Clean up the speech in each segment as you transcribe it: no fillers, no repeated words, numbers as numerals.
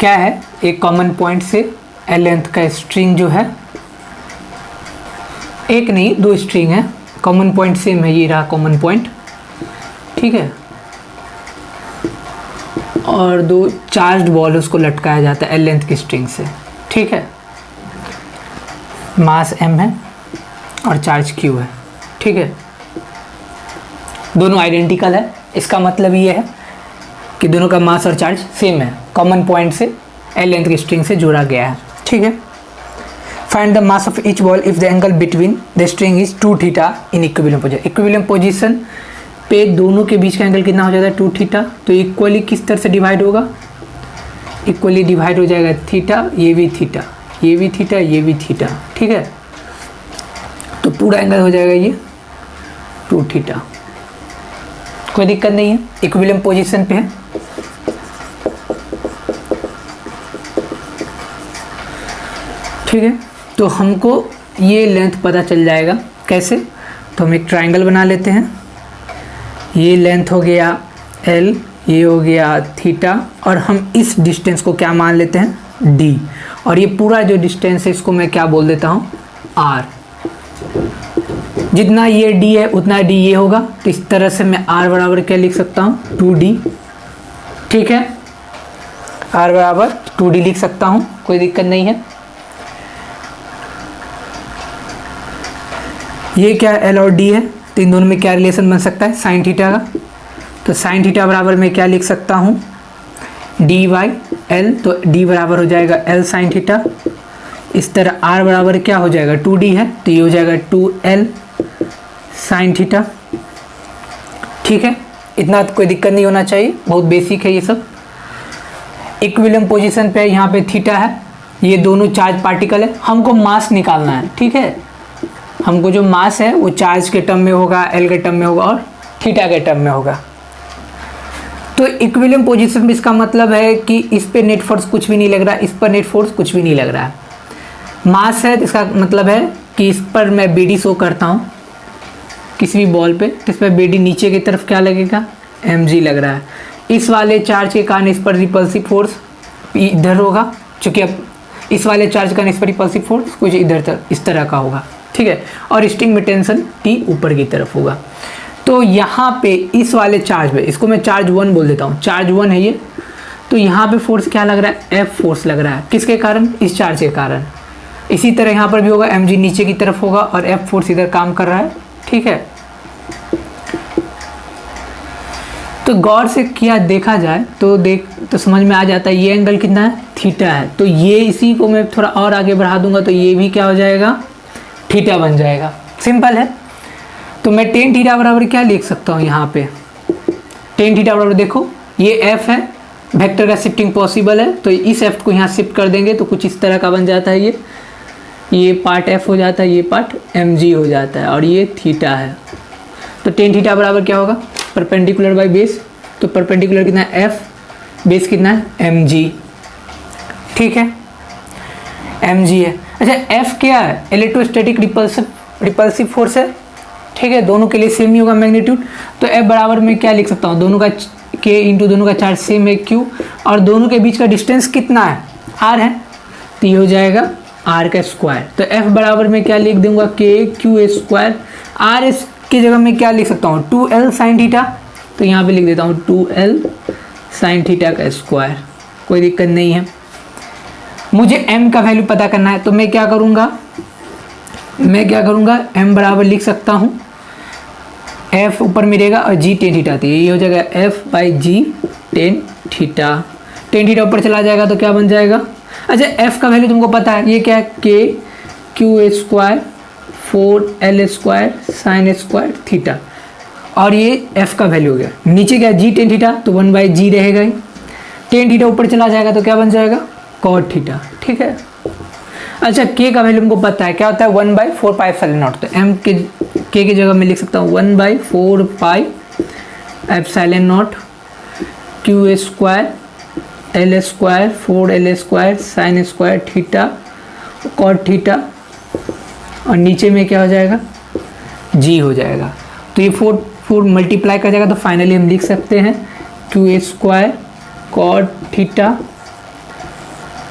क्या है, एक कॉमन पॉइंट से एल लेंथ का स्ट्रिंग जो है, एक नहीं दो स्ट्रिंग है, कॉमन पॉइंट सेम है, ये रहा कॉमन पॉइंट, ठीक है, और दो चार्ज्ड बॉल उसको लटकाया जाता है एल लेंथ की स्ट्रिंग से, ठीक है। मास m है और चार्ज q है, ठीक है। दोनों आइडेंटिकल है, इसका मतलब ये है कि दोनों का मास और चार्ज सेम है, कॉमन पॉइंट से एल लेंथ की स्ट्रिंग से जोड़ा गया है, ठीक है। Find the mass of each ball if the angle between the string is 2 theta in equilibrium position. Equilibrium position पे दोनों के बीच का एंगल कितना हो जाता है, 2 थीटा। तो इक्वली किस तरह से डिवाइड होगा, इक्वली डिवाइड हो जाएगा थीटा, ये भी थीटा, ये भी थीटा, ये भी थीटा, ठीक है। तो पूरा एंगल हो जाएगा ये 2 थीटा, कोई दिक्कत नहीं है, इक्विलिब्रियम पोजीशन पे है। ठीक है, तो हमको ये लेंथ पता चल जाएगा कैसे, तो हम एक ट्रायंगल बना लेते हैं। ये लेंथ हो गया L, ये हो गया थीटा, और हम इस डिस्टेंस को क्या मान लेते हैं, D, और ये पूरा जो डिस्टेंस है इसको मैं क्या बोल देता हूँ, R। जितना ये D है उतना D ये होगा, तो इस तरह से मैं R बराबर क्या लिख सकता हूँ, 2D, ठीक है। R बराबर 2D लिख सकता हूँ, कोई दिक्कत नहीं है। ये क्या L और D है, तो इन दोनों में क्या रिलेशन बन सकता है, साइन थीटा का। तो साइन थीटा बराबर मैं क्या लिख सकता हूँ, डी बाई एल, तो D बराबर हो जाएगा L साइन थीटा। इस तरह R बराबर क्या हो जाएगा, 2D है, तो ये हो जाएगा 2L साइन थीटा, ठीक है। इतना कोई दिक्कत नहीं होना चाहिए, बहुत बेसिक है ये सब। इक्विलिब्रियम पोजीशन पे यहाँ पे थीटा है, ये दोनों चार्ज पार्टिकल है, हमको मास निकालना है, ठीक है। हमको जो मास है वो चार्ज के टर्म में होगा, एल के टर्म में होगा और थीटा के टर्म में होगा। तो इक्विलिब्रियम पोजीशन में इसका मतलब है कि इस पे नेट फोर्स कुछ भी नहीं लग रहा है, इस पर नेट फोर्स कुछ भी नहीं लग रहा है। मास है तो इसका मतलब है कि इस पर मैं BD शो करता हूँ किसी भी बॉल पे, तो इस पर BD नीचे की तरफ क्या लगेगा, mg लग रहा है। इस वाले चार्ज के कारण इस पर रिपल्सिव फोर्स इधर होगा, चूँकि अब इस वाले चार्ज के कारण इस पर रिपल्सिव फोर्स कुछ इधर इस तरह का होगा, ठीक है। और स्ट्रिंग में टेंशन T ऊपर की तरफ होगा। तो यहाँ पे इस वाले चार्ज पे, इसको मैं चार्ज 1 बोल देता हूँ, चार्ज 1 है ये, तो यहाँ पे फोर्स क्या लग रहा है, F फोर्स लग रहा है, किसके कारण, इस चार्ज के कारण। इसी तरह यहाँ पर भी होगा, mg नीचे की तरफ होगा और F फोर्स इधर काम कर रहा है, ठीक है। तो गौर से किया देखा जाए तो समझ में आ जाता है ये एंगल कितना है, थीटा है। तो ये इसी को मैं थोड़ा और आगे बढ़ा दूंगा तो ये भी क्या हो जाएगा, थीटा बन जाएगा, सिंपल है। तो मैं टेन थीटा बराबर क्या लिख सकता हूँ, यहाँ पे टेन थीटा बराबर देखो ये F है, वेक्टर का शिफ्टिंग पॉसिबल है, तो इस F को यहाँ शिफ्ट कर देंगे तो कुछ इस तरह का बन जाता है, ये पार्ट F हो जाता है, ये पार्ट mg हो जाता है, और ये थीटा है। तो टेन थीटा बराबर क्या होगा, परपेंडिकुलर बाई बेस, तो परपेंडिकुलर कितना है F, बेस कितना है mg, ठीक है, mg है। अच्छा F क्या है, इलेक्ट्रोस्टैटिक रिपल्सिव फोर्स है, ठीक है, दोनों के लिए सेम ही होगा मैग्नीट्यूड। तो F बराबर में क्या लिख सकता हूँ, दोनों का K इंटू दोनों का चार्ज सेम है Q, और दोनों के बीच का डिस्टेंस कितना है, R है, तो ये हो जाएगा R का स्क्वायर। तो F बराबर में क्या लिख दूंगा, KQ स्क्वायर, R की जगह में क्या लिख सकता हूँ, 2L साइन थीटा, तो यहाँ पे लिख देता हूँ 2L साइन थीटा का स्क्वायर, कोई दिक्कत नहीं है। मुझे M का वैल्यू पता करना है, तो मैं क्या करूँगा, M बराबर लिख सकता हूँ F ऊपर मिलेगा और G टेन थीटा थी, ये हो जाएगा F by G tan theta. Tan theta ऊपर चला जाएगा तो क्या बन जाएगा, अच्छा F का वैल्यू तुमको पता है, ये क्या है, KQ square 4L square sine square theta, और ये F का वैल्यू हो गया। नीचे क्या G टेन थीटा, तो 1 बाई G रहेगा ही, टेन थीटा ऊपर चला जाएगा तो क्या बन जाएगा, कॉट थीटा, ठीक है। अच्छा K का वैल्यू हमको पता है, क्या होता है 1 बाई 4 पाई एप्सिलॉन नॉट, तो M के K की जगह मैं लिख सकता हूँ 1 by 4 pi epsilon not Q square L square 4L square sine square theta cot theta, और नीचे में क्या हो जाएगा, G हो जाएगा। तो ये 4 मल्टीप्लाई कर जाएगा, तो फाइनली हम लिख सकते हैं Q square cot theta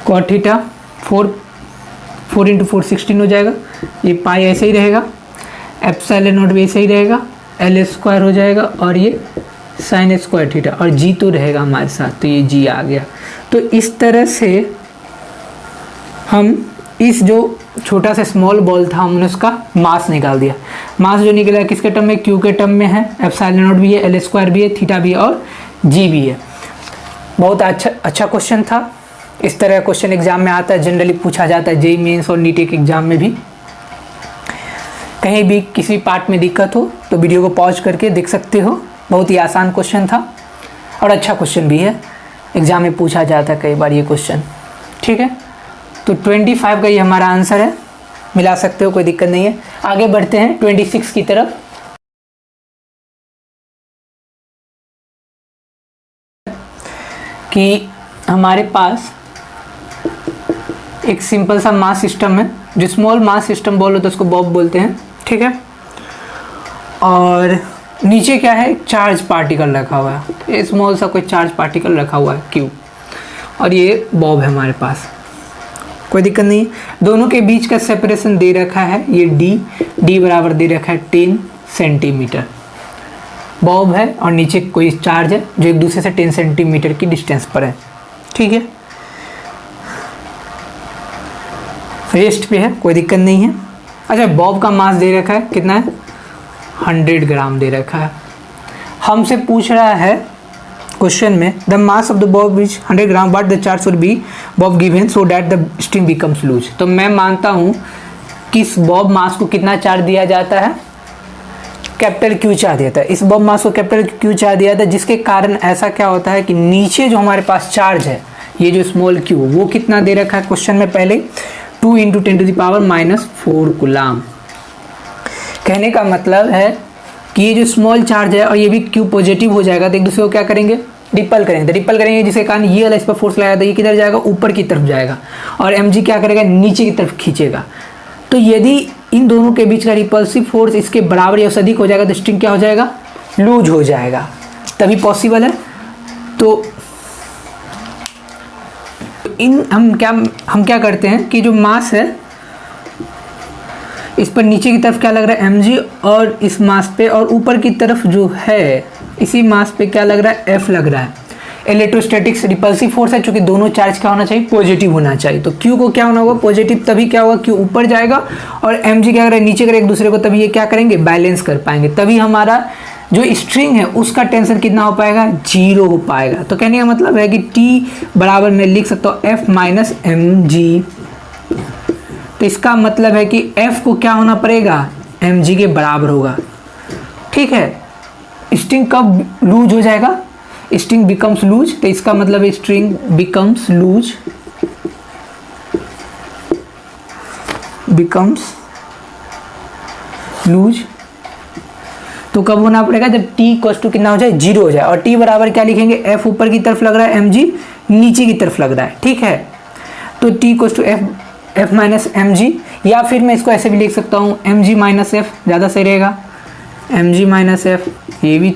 cot theta 4 into 4 16 हो जाएगा। ये पाई ऐसे ही रहेगा, एप्सिलॉन नॉट भी ऐसे ही रहेगा, एल स्क्वायर हो जाएगा और ये साइन स्क्वायर थीटा, और जी तो रहेगा हमारे साथ, तो ये जी आ गया। तो इस तरह से हम इस जो छोटा सा स्मॉल बॉल था हमने उसका मास निकाल दिया। मास जो निकला किसके टर्म में, क्यू के टर्म में है, एप्सिलॉन नॉट भी है, एल स्क्वायर भी है, थीटा भी है और जी भी है। बहुत अच्छा क्वेश्चन था। इस तरह का क्वेश्चन एग्जाम में आता है, जनरली पूछा जाता है जेईई मेंस और नीट के एग्जाम में भी। कहीं भी किसी पार्ट में दिक्कत हो तो वीडियो को पॉज करके देख सकते हो। बहुत ही आसान क्वेश्चन था और अच्छा क्वेश्चन भी है, एग्जाम में पूछा जाता है कई बार ये क्वेश्चन। ठीक है, तो 25 का ये हमारा आंसर है, मिला सकते हो, कोई दिक्कत नहीं है। आगे बढ़ते हैं 26 की तरफ। कि हमारे पास एक सिंपल सा मास सिस्टम है, जो स्मॉल मास सिस्टम बोलो तो उसको बॉब बोलते हैं। ठीक है, और नीचे क्या है, चार्ज पार्टिकल रखा हुआ है, ये स्मॉल सा कोई चार्ज पार्टिकल रखा हुआ है क्यू, और ये बॉब है हमारे पास, कोई दिक्कत नहीं। दोनों के बीच का सेपरेशन दे रखा है, ये डी बराबर दे रखा है 10 सेंटीमीटर। बॉब है और नीचे कोई चार्ज है जो एक दूसरे से 10 सेंटीमीटर की डिस्टेंस पर है। ठीक है, रेस्ट पे है, कोई दिक्कत नहीं है। अच्छा, बॉब का मास दे रखा है, कितना है, 100 ग्राम दे रखा है। हमसे पूछ रहा है क्वेश्चन में, the mass of the bob is 100 gram, but the charge should be bob given so that the string becomes loose. तो मैं मानता हूँ कि इस बॉब मास को कितना चार्ज दिया जाता है, कैपिटल क्यू चार्ज दिया था। इस बॉब मास को कैपिटल क्यू चार्ज दिया था, जिसके कारण ऐसा क्या होता है कि नीचे जो हमारे पास चार्ज है, ये जो स्मॉल क्यू, वो कितना दे रखा है क्वेश्चन में पहले, 2 × 10⁻⁻⁴ कूलाम। कहने का मतलब है कि ये जो स्मॉल चार्ज है और ये भी क्यू पॉजिटिव हो जाएगा तो एक दूसरे को क्या करेंगे, रिपल करेंगे। तो रिपल करेंगे जिसके कारण ये वाला इस पर फोर्स लगाया था, ये किधर जाएगा, ऊपर की तरफ जाएगा, और mg क्या करेगा, नीचे की तरफ खींचेगा। तो यदि इन दोनों के बीच का रिपल्सिव फोर्स इसके बराबर या उससे अधिक हो जाएगा तो स्ट्रिंग क्या हो जाएगा, लूज हो जाएगा, तभी पॉसिबल है। तो हम क्या करते हैं कि जो मास है इस पर नीचे की तरफ क्या लग रहा है, mg, और इस मास पे और ऊपर की तरफ जो है इसी मास पे क्या लग रहा है, f लग रहा है। इलेक्ट्रोस्टैटिक्स रिपल्सिव फोर्स है, चूंकि दोनों चार्ज क्या होना चाहिए, पॉजिटिव होना चाहिए। तो q को क्या होना होगा, पॉजिटिव, तभी क्या होगा, q ऊपर जाएगा, और mg क्या करेगा, नीचे करेगा एक दूसरे को, तभी ये क्या करेंगे, बैलेंस कर पाएंगे, तभी हमारा जो स्ट्रिंग है उसका टेंशन कितना हो पाएगा, 0 हो पाएगा। तो कहने का मतलब है कि T बराबर मैं लिख सकता हूँ F माइनस mg। तो इसका मतलब है कि F को क्या होना पड़ेगा, mg के बराबर होगा। ठीक है, स्ट्रिंग कब लूज हो जाएगा, स्ट्रिंग बिकम्स लूज, तो इसका मतलब है स्ट्रिंग बिकम्स लूज। तो कब होना पड़ेगा, जब t इक्वल टू कितना हो जाए, 0 हो जाए, और t बराबर क्या लिखेंगे, f ऊपर की तरफ लग रहा है, mg नीचे की तरफ लग रहा है। ठीक है, तो t equal to f minus mg, या फिर मैं इसको ऐसे भी लिख सकता हूँ, mg माइनस f, ज़्यादा सही रहेगा, mg माइनस f, ये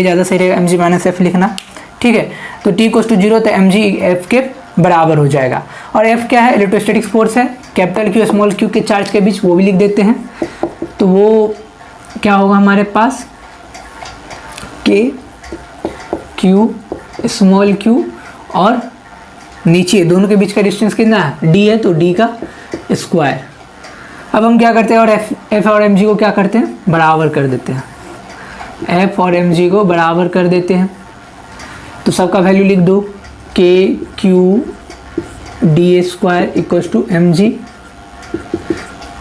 ज़्यादा सही रहेगा, mg माइनस f लिखना। ठीक है, तो t इक्वल टू 0, तो mg f के बराबर हो जाएगा। और f क्या है, इलेक्ट्रोस्टैटिक फोर्स है, कैपिटल क्यू स्मॉल क्यू के चार्ज के बीच, वो भी लिख देते हैं। तो वो क्या होगा हमारे पास, k q स्मॉल q, और नीचे दोनों के बीच का डिस्टेंस कितना है, d है, तो d का स्क्वायर। अब हम क्या करते हैं, और f और mg को क्या करते हैं, बराबर कर देते हैं, f और mg को बराबर कर देते हैं। तो सबका वैल्यू लिख दो, k q d square equals to mg।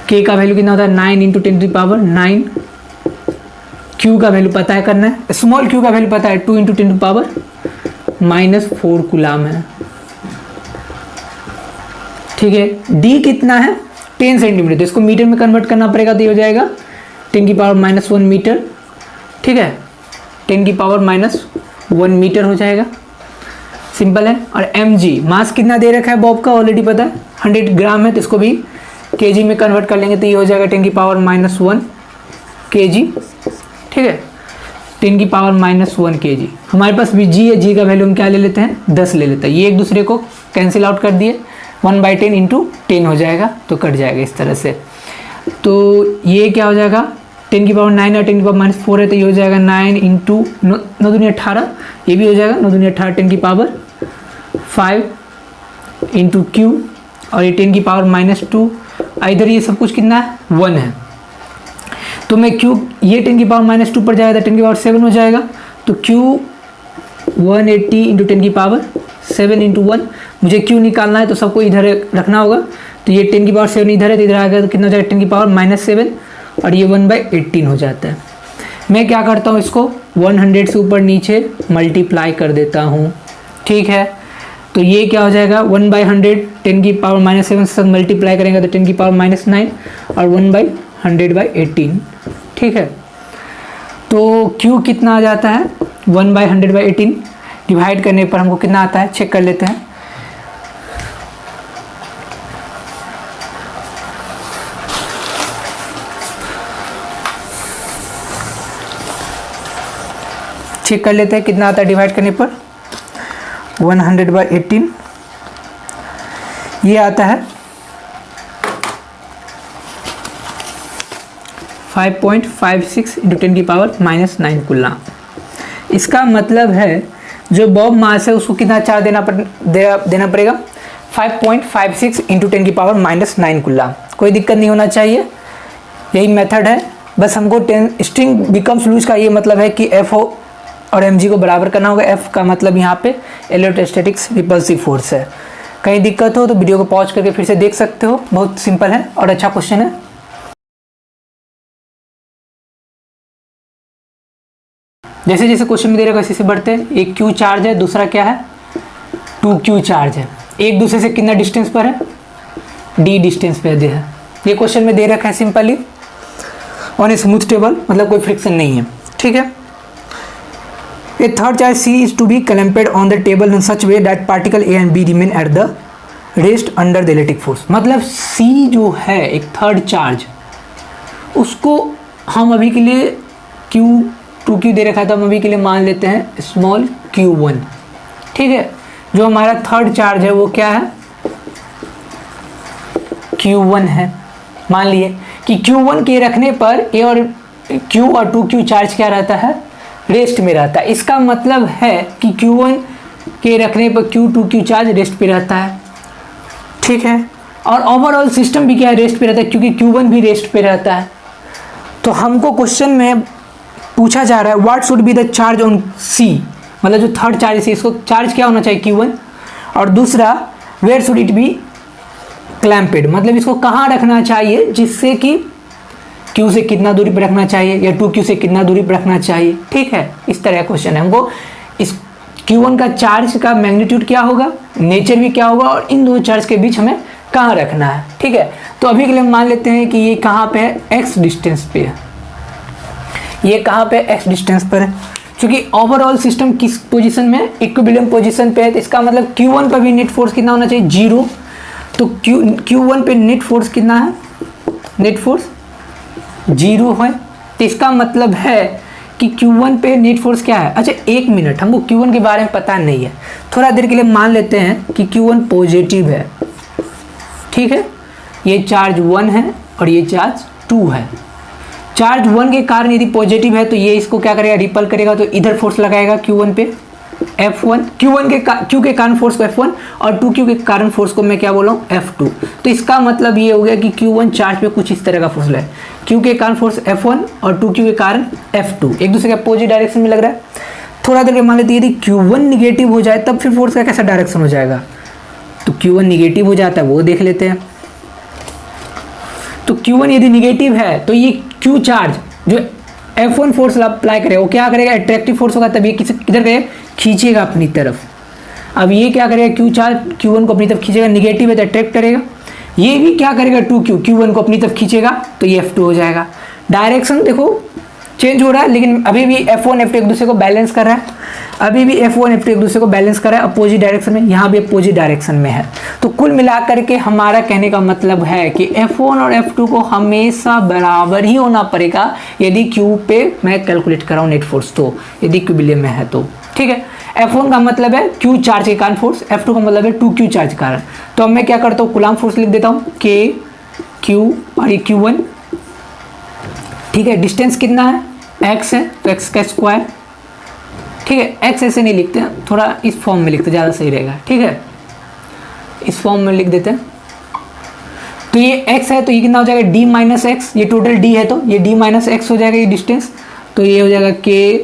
k का वैल्यू कितना होता है, 9 × 10⁻⁹। q का वैल्यू पता है करना है, स्मॉल q का वैल्यू पता है, 2 × 10⁻⁴ कूलाम है। ठीक है, d कितना है, 10 सेंटीमीटर, तो इसको मीटर में कन्वर्ट करना पड़ेगा, तो ये हो जाएगा 10⁻⁻1 मीटर। ठीक है, 10⁻⁻1 मीटर हो जाएगा, सिंपल है। और mg मास कितना दे रखा है बॉब का, ऑलरेडी पता है 100 ग्राम है, तो इसको भी kg में कन्वर्ट कर लेंगे, तो ये हो जाएगा 10⁻⁻1 kg। ठीक है, 10⁻⁻1 kg। हमारे पास भी g है, g का वैल्यू हम क्या ले लेते हैं 10 ले लेते हैं। ये एक दूसरे को कैंसिल आउट कर दिए, 1/10 इंटू 10 हो जाएगा तो कट जाएगा इस तरह से। तो ये क्या हो जाएगा 10⁻9 और 10⁻4 है तो ये हो जाएगा 9 इंटू 9 दूनी 18, ये भी हो जाएगा 9 दूनी 18 10⁻5 इंटू क्यू और ये 10⁻2। इधर ये सब कुछ कितना है 1 है तो मैं क्यू ये 10⁻2 पर जाएगा तो 10⁻7 हो जाएगा। तो क्यू 180 इंटू 10⁻7 इंटू 1, मुझे क्यू निकालना है तो सबको इधर रखना होगा। तो ये 10⁻7 इधर है तो इधर आ गया तो कितना हो जाएगा 10⁻7 और ये 1/18 हो जाता है। मैं क्या करता हूँ इसको 100 से ऊपर नीचे मल्टीप्लाई कर देता हूँ, ठीक है। तो ये क्या हो जाएगा 1/100 10⁻7 से मल्टीप्लाई करेंगे तो 10⁻9 और 1/100/18, ठीक है। तो Q कितना आ जाता है 1/100/18 डिवाइड करने पर हमको कितना आता है चेक कर लेते हैं। चेक कर लेते हैं कितना आता है डिवाइड करने पर 100/18, ये आता है 5.56 इंटू 10⁻⁻9 कुलाम। इसका मतलब है जो बॉब मास है उसको कितना चार्ज देना पड़ेगा 5.56 इंटू 10⁻⁻9 कुलाम। कोई दिक्कत नहीं होना चाहिए, यही मेथड है। बस हमको स्ट्रिंग बिकम्स लूज का ये मतलब है कि एफ और mg को बराबर करना होगा। f का मतलब यहाँ पे इलेक्ट्रोस्टैटिक्स रिपल्सिव फोर्स है। कहीं दिक्कत हो तो वीडियो को पॉज करके फिर से देख सकते हो, बहुत सिंपल है और अच्छा क्वेश्चन है। जैसे जैसे क्वेश्चन में दे रहा है वैसे से बढ़ते हैं। एक q चार्ज है, दूसरा क्या है 2q चार्ज है। एक दूसरे से कितना डिस्टेंस पर है d डिस्टेंस पे दे है। ये क्वेश्चन में दे रखा है simply on a smooth table, मतलब कोई फ्रिक्शन नहीं है, ठीक है। A third charge C is to be clamped on the table in such way that particle A and B remain at the rest under the electric force। मतलब C जो है एक थर्ड चार्ज, उसको हम अभी के लिए Q2Q दे रखा था, हम अभी के लिए मान लेते हैं स्मॉल Q1, ठीक है। जो हमारा थर्ड चार्ज है वो क्या है Q1 है। मान लिए कि Q1 के रखने पर A और Q और 2Q चार्ज क्या रहता है रेस्ट में रहता है। इसका मतलब है कि Q1 के रखने पर Q2Q चार्ज रेस्ट पे रहता है, ठीक है। और ओवरऑल सिस्टम भी क्या है रेस्ट पे रहता है क्योंकि Q1 भी रेस्ट पे रहता है। तो हमको क्वेश्चन में पूछा जा रहा है what should be the charge on C, मतलब जो थर्ड चार्ज है इसको चार्ज क्या होना चाहिए Q1, और दूसरा वेयर शुड इट बी क्लैम्पेड, मतलब इसको कहाँ रखना चाहिए जिससे कि Q से कितना दूरी पर रखना चाहिए या 2Q से कितना दूरी पर रखना चाहिए, ठीक है। इस तरह का क्वेश्चन है। हमको इस Q1 का चार्ज का मैग्नीट्यूड क्या होगा, नेचर भी क्या होगा और इन दो चार्ज के बीच हमें कहाँ रखना है, ठीक है। तो अभी के लिए मान लेते हैं कि ये कहाँ पे है x डिस्टेंस पे है, ये कहाँ पे x डिस्टेंस पर है। क्योंकि ओवरऑल सिस्टम किस पोजीशन में इक्विलिब्रियम पोजीशन पे है, तो इसका मतलब Q1 पर भी नेट फोर्स कितना होना चाहिए 0। तो Q1 पे नेट फोर्स कितना है, नेट फोर्स 0 है। तो इसका मतलब है कि Q1 पे नेट फोर्स क्या है। अच्छा एक मिनट, हमको Q1 के बारे में पता नहीं है, थोड़ा देर के लिए मान लेते हैं कि Q1 पॉजिटिव है, ठीक है। ये चार्ज 1 है और ये चार्ज 2 है। चार्ज 1 के कारण यदि पॉजिटिव है तो ये इसको क्या करेगा रिपल करेगा, तो इधर फोर्स लगाएगा Q1 पे F1, Q के कारण फोर्स को F1 और 2Q के कारण फोर्स को मैं क्या बोला हूँ F2। तो इसका मतलब ये हो गया कि Q1 चार्ज पे कुछ इस तरह का फोर्स है, Q के कारण फोर्स F1 और 2Q के कारण F2, एक दूसरे के अपोजिट डायरेक्शन में लग रहा है। थोड़ा देर के मान लेते यदि Q1 निगेटिव हो जाए तब फिर फोर्स का कैसा डायरेक्शन हो जाएगा। तो Q1 निगेटिव हो जाता है वो देख लेते हैं। तो Q1 यदि निगेटिव है तो ये Q चार्ज जो F1 फोर्स अप्लाई करेगा वो क्या करेगा अट्रैक्टिव फोर्स होगा, तब ये किधर करेगा खींचेगा अपनी तरफ। अब ये क्या करेगा Q चार्ज Q1 को अपनी तरफ खींचेगा, निगेटिव है तो अट्रैक्ट करेगा। ये भी क्या करेगा 2Q Q1 को अपनी तरफ खींचेगा तो ये F2 हो जाएगा। डायरेक्शन देखो चेंज हो रहा है, लेकिन अभी भी F1 F2 एक दूसरे को बैलेंस कर रहा है, अभी भी F1 F2 एक दूसरे को बैलेंस कर रहा है अपोजिट डायरेक्शन में, यहाँ भी अपोजिट डायरेक्शन में है। तो कुल मिलाकर के हमारा कहने का मतलब है कि F1 और F2 को हमेशा बराबर ही होना पड़ेगा यदि Q पे मैं कैलकुलेट कर रहा हूँ नेट फोर्स, तो यदि इक्विलिब्रियम में है तो ठीक है। F1 का मतलब है Q चार्ज के कारण फोर्स, F2 का मतलब है 2Q चार्ज के कारण। तो अब मैं क्या करता हूँ, कूलम्ब फोर्स लिख देता हूँ K Q और ये Q1, ठीक है। डिस्टेंस कितना है, x है तो x का स्क्वायर, ठीक है। x ऐसे नहीं लिखते हैं, थोड़ा इस फॉर्म में लिखते ज़्यादा सही रहेगा, ठीक है। इस फॉर्म में लिख देते हैं। तो ये x है तो ये कितना हो जाएगा d माइनस एक्स, ये टोटल d है तो ये d माइनस एक्स हो जाएगा ये डिस्टेंस, तो ये हो जाएगा k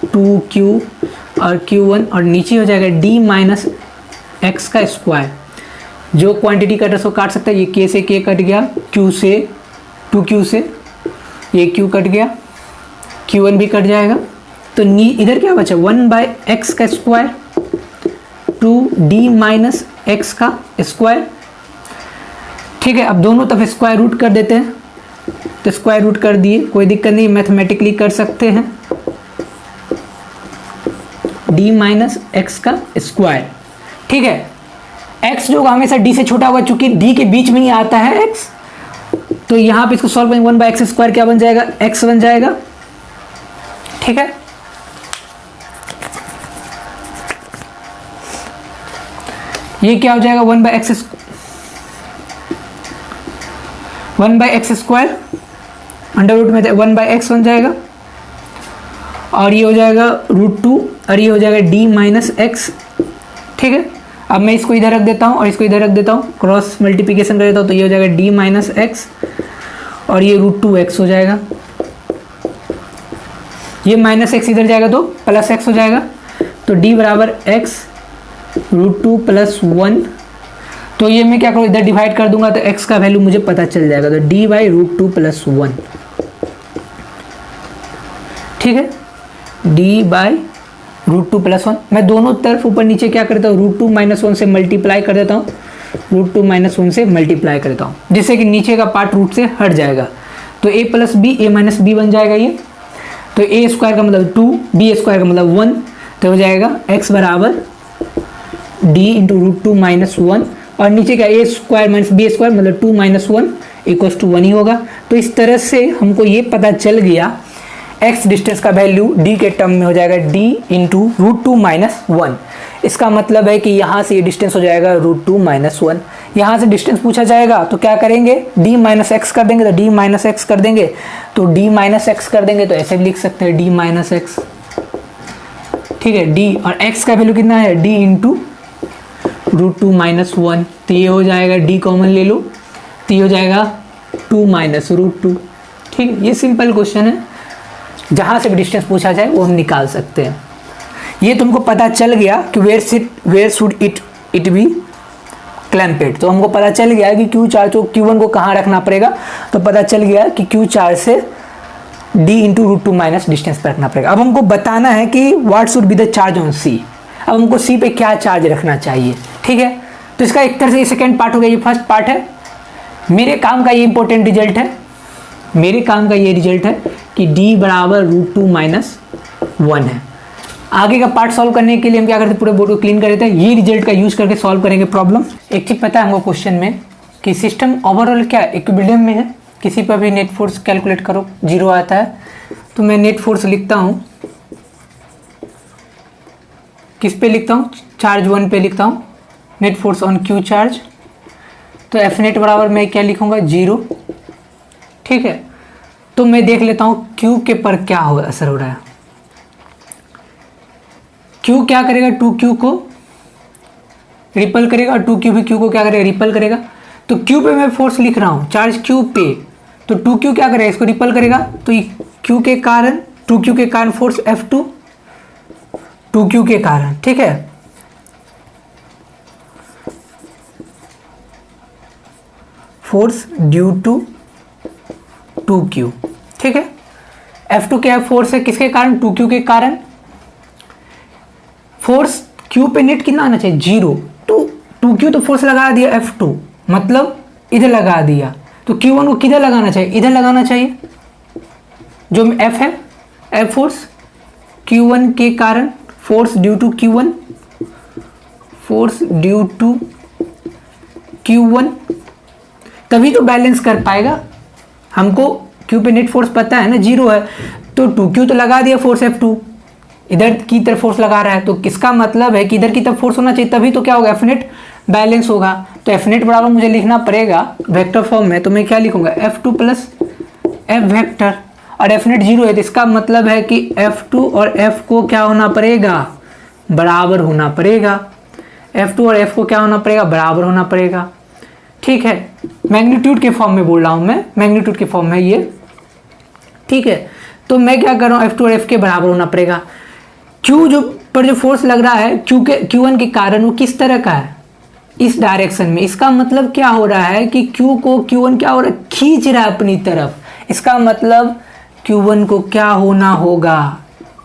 2q और q1 और नीचे हो जाएगा d माइनस एक्स का स्क्वायर। जो क्वांटिटी कटर उसको काट सकता है, ये k से k कट गया, q से 2q से ये q कट गया, q1 भी कट जाएगा, तो इधर क्या बचा 1/x का स्क्वायर 2d माइनस एक्स का स्क्वायर, ठीक है। अब दोनों तरफ स्क्वायर रूट कर देते हैं, तो स्क्वायर रूट कर दिए, कोई दिक्कत नहीं, मैथमेटिकली कर सकते हैं। d माइनस एक्स का स्क्वायर, ठीक है। x जो हमेशा d से छोटा होगा, चूंकि d के बीच में ही आता है x, तो यहाँ पे इसको सॉल्व करेंगे 1/x स्क्वायर क्या बन जाएगा, x बन जाएगा, ठीक है। ये क्या हो जाएगा 1/x स्क्वायर अंडर रूट में 1/x बन जाएगा, और ये हो जाएगा √2 और ये हो जाएगा d माइनस एक्स, ठीक है। अब मैं इसको इधर रख देता हूँ और इसको इधर रख देता हूँ, क्रॉस मल्टीप्लिकेशन कर देता हूँ, तो ये हो जाएगा d माइनस एक्स और ये √2x हो जाएगा, ये माइनस एक्स इधर जाएगा तो प्लस एक्स हो जाएगा, तो d बराबर x √2 + 1, तो ये मैं क्या करूँ इधर डिवाइड कर दूंगा तो x का वैल्यू मुझे पता चल जाएगा, तो d बाई √2 + 1, ठीक है। d बाई √2 + 1, मैं दोनों तरफ ऊपर नीचे क्या करता हूँ √2 - 1 से मल्टीप्लाई कर देता हूँ, √2 - 1 से मल्टीप्लाई करता हूँ, जिससे कि नीचे का पार्ट रूट से हट जाएगा, तो a + b a - b बन जाएगा ये, तो a स्क्वायर का मतलब 2, b स्क्वायर का मतलब 1, तो हो जाएगा x बराबर d × √2 - 1 और नीचे का a square minus b square मतलब 2 - 1 = 1 ही होगा। तो इस तरह से हमको ये पता चल गया x डिस्टेंस का वैल्यू d के टर्म में हो जाएगा d × √2 - 1। इसका मतलब है कि यहाँ से ये डिस्टेंस हो जाएगा √2 - 1। यहाँ से डिस्टेंस पूछा जाएगा तो क्या करेंगे d माइनस एक्स कर देंगे, तो d माइनस एक्स कर देंगे, तो d माइनस एक्स कर देंगे तो ऐसे भी लिख सकते हैं d माइनस एक्स, ठीक है। d और x का वैल्यू कितना है d × √2 - 1, तो ये हो जाएगा d कॉमन ले लो, तो ये हो जाएगा 2 - √2, ठीक है। ये सिंपल क्वेश्चन है, जहाँ से भी डिस्टेंस पूछा जाए वो हम निकाल सकते हैं। ये तुमको पता चल गया कि वेयर शुड इट बी क्लैम्पेड, तो हमको पता चल गया कि Q चार्ज को Q1 को कहाँ रखना पड़ेगा, तो पता चल गया कि Q चार्ज से d × √2 माइनस डिस्टेंस पर रखना पड़ेगा। अब हमको बताना है कि what should be the charge on C, अब हमको C पे क्या चार्ज रखना चाहिए, ठीक है। तो इसका एक तरह से ये सेकेंड पार्ट हो गया, ये फर्स्ट पार्ट है। मेरे काम का ये इंपॉर्टेंट रिजल्ट है, मेरे काम का ये रिजल्ट है कि d बराबर √2 - 1 है। आगे का पार्ट सॉल्व करने के लिए हम क्या करते हैं, पूरे बोर्ड को क्लीन कर देते हैं, ये रिजल्ट का यूज करके सॉल्व करेंगे प्रॉब्लम। एक चीज पता है हमको क्वेश्चन में कि सिस्टम ओवरऑल क्या इक्विलिब्रियम में है, किसी पर भी नेट फोर्स कैलकुलेट करो 0 आता है, तो मैं नेट फोर्स लिखता हूँ, किस पे लिखता हूँ, चार्ज 1 पे लिखता हूँ, net force on Q charge, तो F नेट बराबर मैं क्या लिखूँगा 0, ठीक है। तो मैं देख लेता हूँ Q के पर क्या हो असर हो रहा है। Q क्या करेगा, 2Q को रिपल करेगा और 2Q भी Q को क्या करेगा, रिपल करेगा। तो Q पे मैं फोर्स लिख रहा हूँ, चार्ज Q पे, तो 2Q क्या करेगा, इसको रिपल करेगा, तो Q के कारण 2Q के कारण फोर्स F2 2Q के कारण, ठीक है। फोर्स ड्यू टू 2Q, ठीक है। F2 क्या फोर्स है, किसके कारण, 2Q के कारण। फोर्स Q पे नेट कितना आना चाहिए 0, तो 2Q तो फोर्स लगा दिया F2, मतलब इधर लगा दिया, तो Q1 को किधर लगाना चाहिए, इधर लगाना चाहिए, जो F है F फोर्स Q1 के कारण, force due to Q1, force due to Q1, तभी तो बैलेंस कर पाएगा। हमको Q पे नेट फोर्स पता है ना, 0 है, तो 2Q तो लगा दिया फोर्स F2, इधर की तरफ फोर्स लगा रहा है, तो किसका मतलब है कि इधर की तरफ फोर्स होना चाहिए, तभी तो क्या होगा, F नेट बैलेंस होगा। तो F नेट बराबर मुझे लिखना पड़ेगा वेक्टर फॉर्म में, तो मैं क्या लिखूंगा, F2 प्लस F वेक्टर, और F नेट 0 है, तो इसका मतलब है कि F2 और F को क्या होना पड़ेगा, बराबर होना पड़ेगा। F2 और F को क्या होना पड़ेगा, बराबर होना पड़ेगा। ठीक है, मैग्नीट्यूड के फॉर्म में बोल रहा हूं मैं, मैग्नीट्यूड के फॉर्म में ये, ठीक है। तो मैं क्या कर रहा हूं, F2 और F के बराबर होना पड़ेगा। Q जो पर जो फोर्स लग रहा है Q1 के कारण, वो किस तरह का है, इस डायरेक्शन में। इसका मतलब क्या हो रहा है कि Q को Q1 क्या हो रहा है, खींच रहा है अपनी तरफ। इसका मतलब Q1 को क्या होना होगा,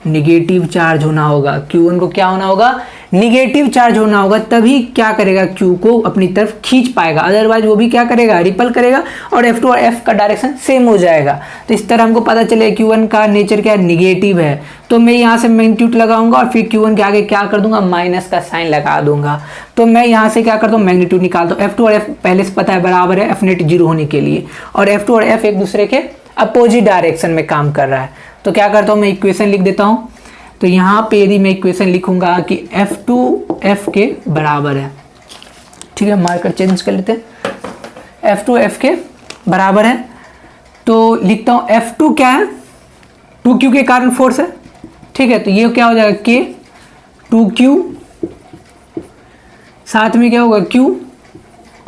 निगेटिव चार्ज होना होगा। Q1 को क्या होना होगा, निगेटिव चार्ज होना होगा, तभी क्या करेगा, Q को अपनी तरफ खींच पाएगा, अदरवाइज वो भी क्या करेगा, रिपल करेगा, और F2 और F का डायरेक्शन सेम हो जाएगा। तो इस तरह हमको पता चले Q1 का नेचर क्या है, निगेटिव है। तो मैं यहाँ से मैग्नीट्यूड लगाऊंगा और फिर Q1 के आगे क्या कर दूंगा, माइनस का साइन लगा दूंगा। तो मैं यहाँ से क्या करता हूँ, मैग्नीट्यूड निकालता हूँ। F2 और F पहले से पता है बराबर है F नेट 0 होने के लिए, और F2 और F एक दूसरे के अपोजिट डायरेक्शन में काम कर रहा है। तो क्या करता हूँ, मैं इक्वेशन लिख देता हूँ। तो यहाँ पे यदि मैं इक्वेशन लिखूंगा कि F2 F के बराबर है, ठीक है, मार्कर चेंज कर लेते हैं, F2 F के बराबर है, तो लिखता हूँ F2 क्या है, 2Q के कारण फोर्स है, ठीक है। तो ये क्या हो जाएगा, K 2Q, साथ में क्या होगा Q,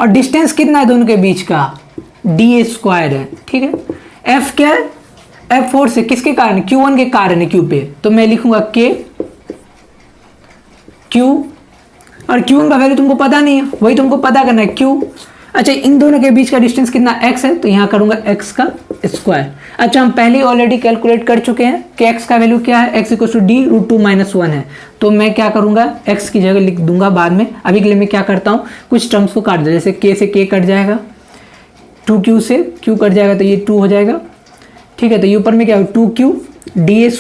और डिस्टेंस कितना है दोनों के बीच का, d² है, ठीक है। F क्या है, F फोर्स है, किसके कारण, Q1 के कारण है, Q पे, तो मैं लिखूंगा K Q, और Q1 का वैल्यू तुमको पता नहीं है, वही तुमको पता करना है, Q। अच्छा, इन दोनों के बीच का डिस्टेंस कितना, x है, तो यहाँ करूंगा x का स्क्वायर। अच्छा, हम पहले ऑलरेडी कैलकुलेट कर चुके हैं कि x का वैल्यू क्या है, x = d√2 - 1 है। तो मैं क्या करूंगा, x की जगह लिख दूंगा बाद में। अभी के लिए मैं क्या करता हूँ, कुछ टर्म्स को काट दो, जैसे k से k कट जाएगा, 2Q से Q कट जाएगा, तो ये 2 हो जाएगा, ठीक है। तो ये ऊपर में क्या हो, 2Q d²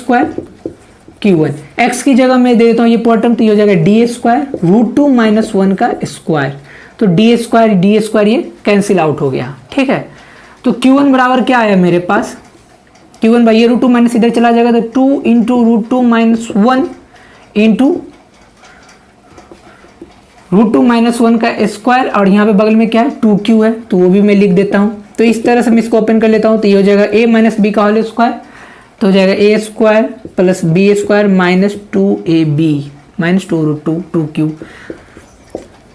Q1, x की जगह मैं दे देता हूँ ये पूरा टर्म, तो ये हो जाएगा d² √2 - 1 का स्क्वायर। तो d² ये कैंसिल आउट हो गया, ठीक है। तो Q1 बराबर क्या आया मेरे पास, Q1 भाई ये √2 माइनस इधर चला जाएगा, तो 2 × √2 - 1 × √2 - 1 का स्क्वायर, और यहाँ पे बगल में क्या है, 2Q है, तो वो भी मैं लिख देता हूँ। तो इस तरह से मैं इसको ओपन कर लेता हूँ, तो ये हो जाएगा a - b का होल स्क्वायर, तो हो जाएगा a² + b² - 2ab - 2 2Q।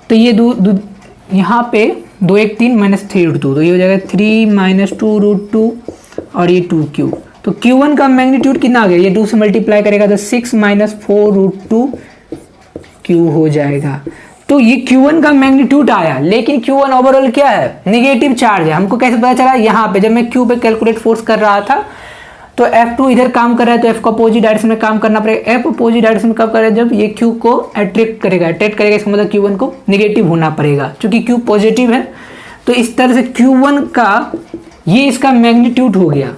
तो ये यहाँ पे 2 1 3 - 3 √2, तो ये हो जाएगा 3 - 2 √2 और ये 2Q। तो Q1 का मैग्नीट्यूड कितना आ गया, ये 2 से मल्टीप्लाई करेगा तो 6 - 4 √2 Q हो जाएगा। तो ये Q1 का मैग्नीट्यूड आया, लेकिन Q1 ओवरऑल क्या है, नेगेटिव चार्ज है। हमको कैसे पता चला, यहाँ पे जब मैं Q पे कैलकुलेट फोर्स कर रहा था, तो F2 इधर काम कर रहा है, तो F को अपोजिट डायरेक्शन में काम करना पड़ेगा। F अपोजिट डायरेक्शन में कब करेगा, जब ये Q को अट्रैक्ट करेगा, इसका मतलब Q1 को नेगेटिव होना पड़ेगा, क्योंकि Q पॉजिटिव है। तो इस तरह से Q1 का ये इसका मैग्नीट्यूड हो गया,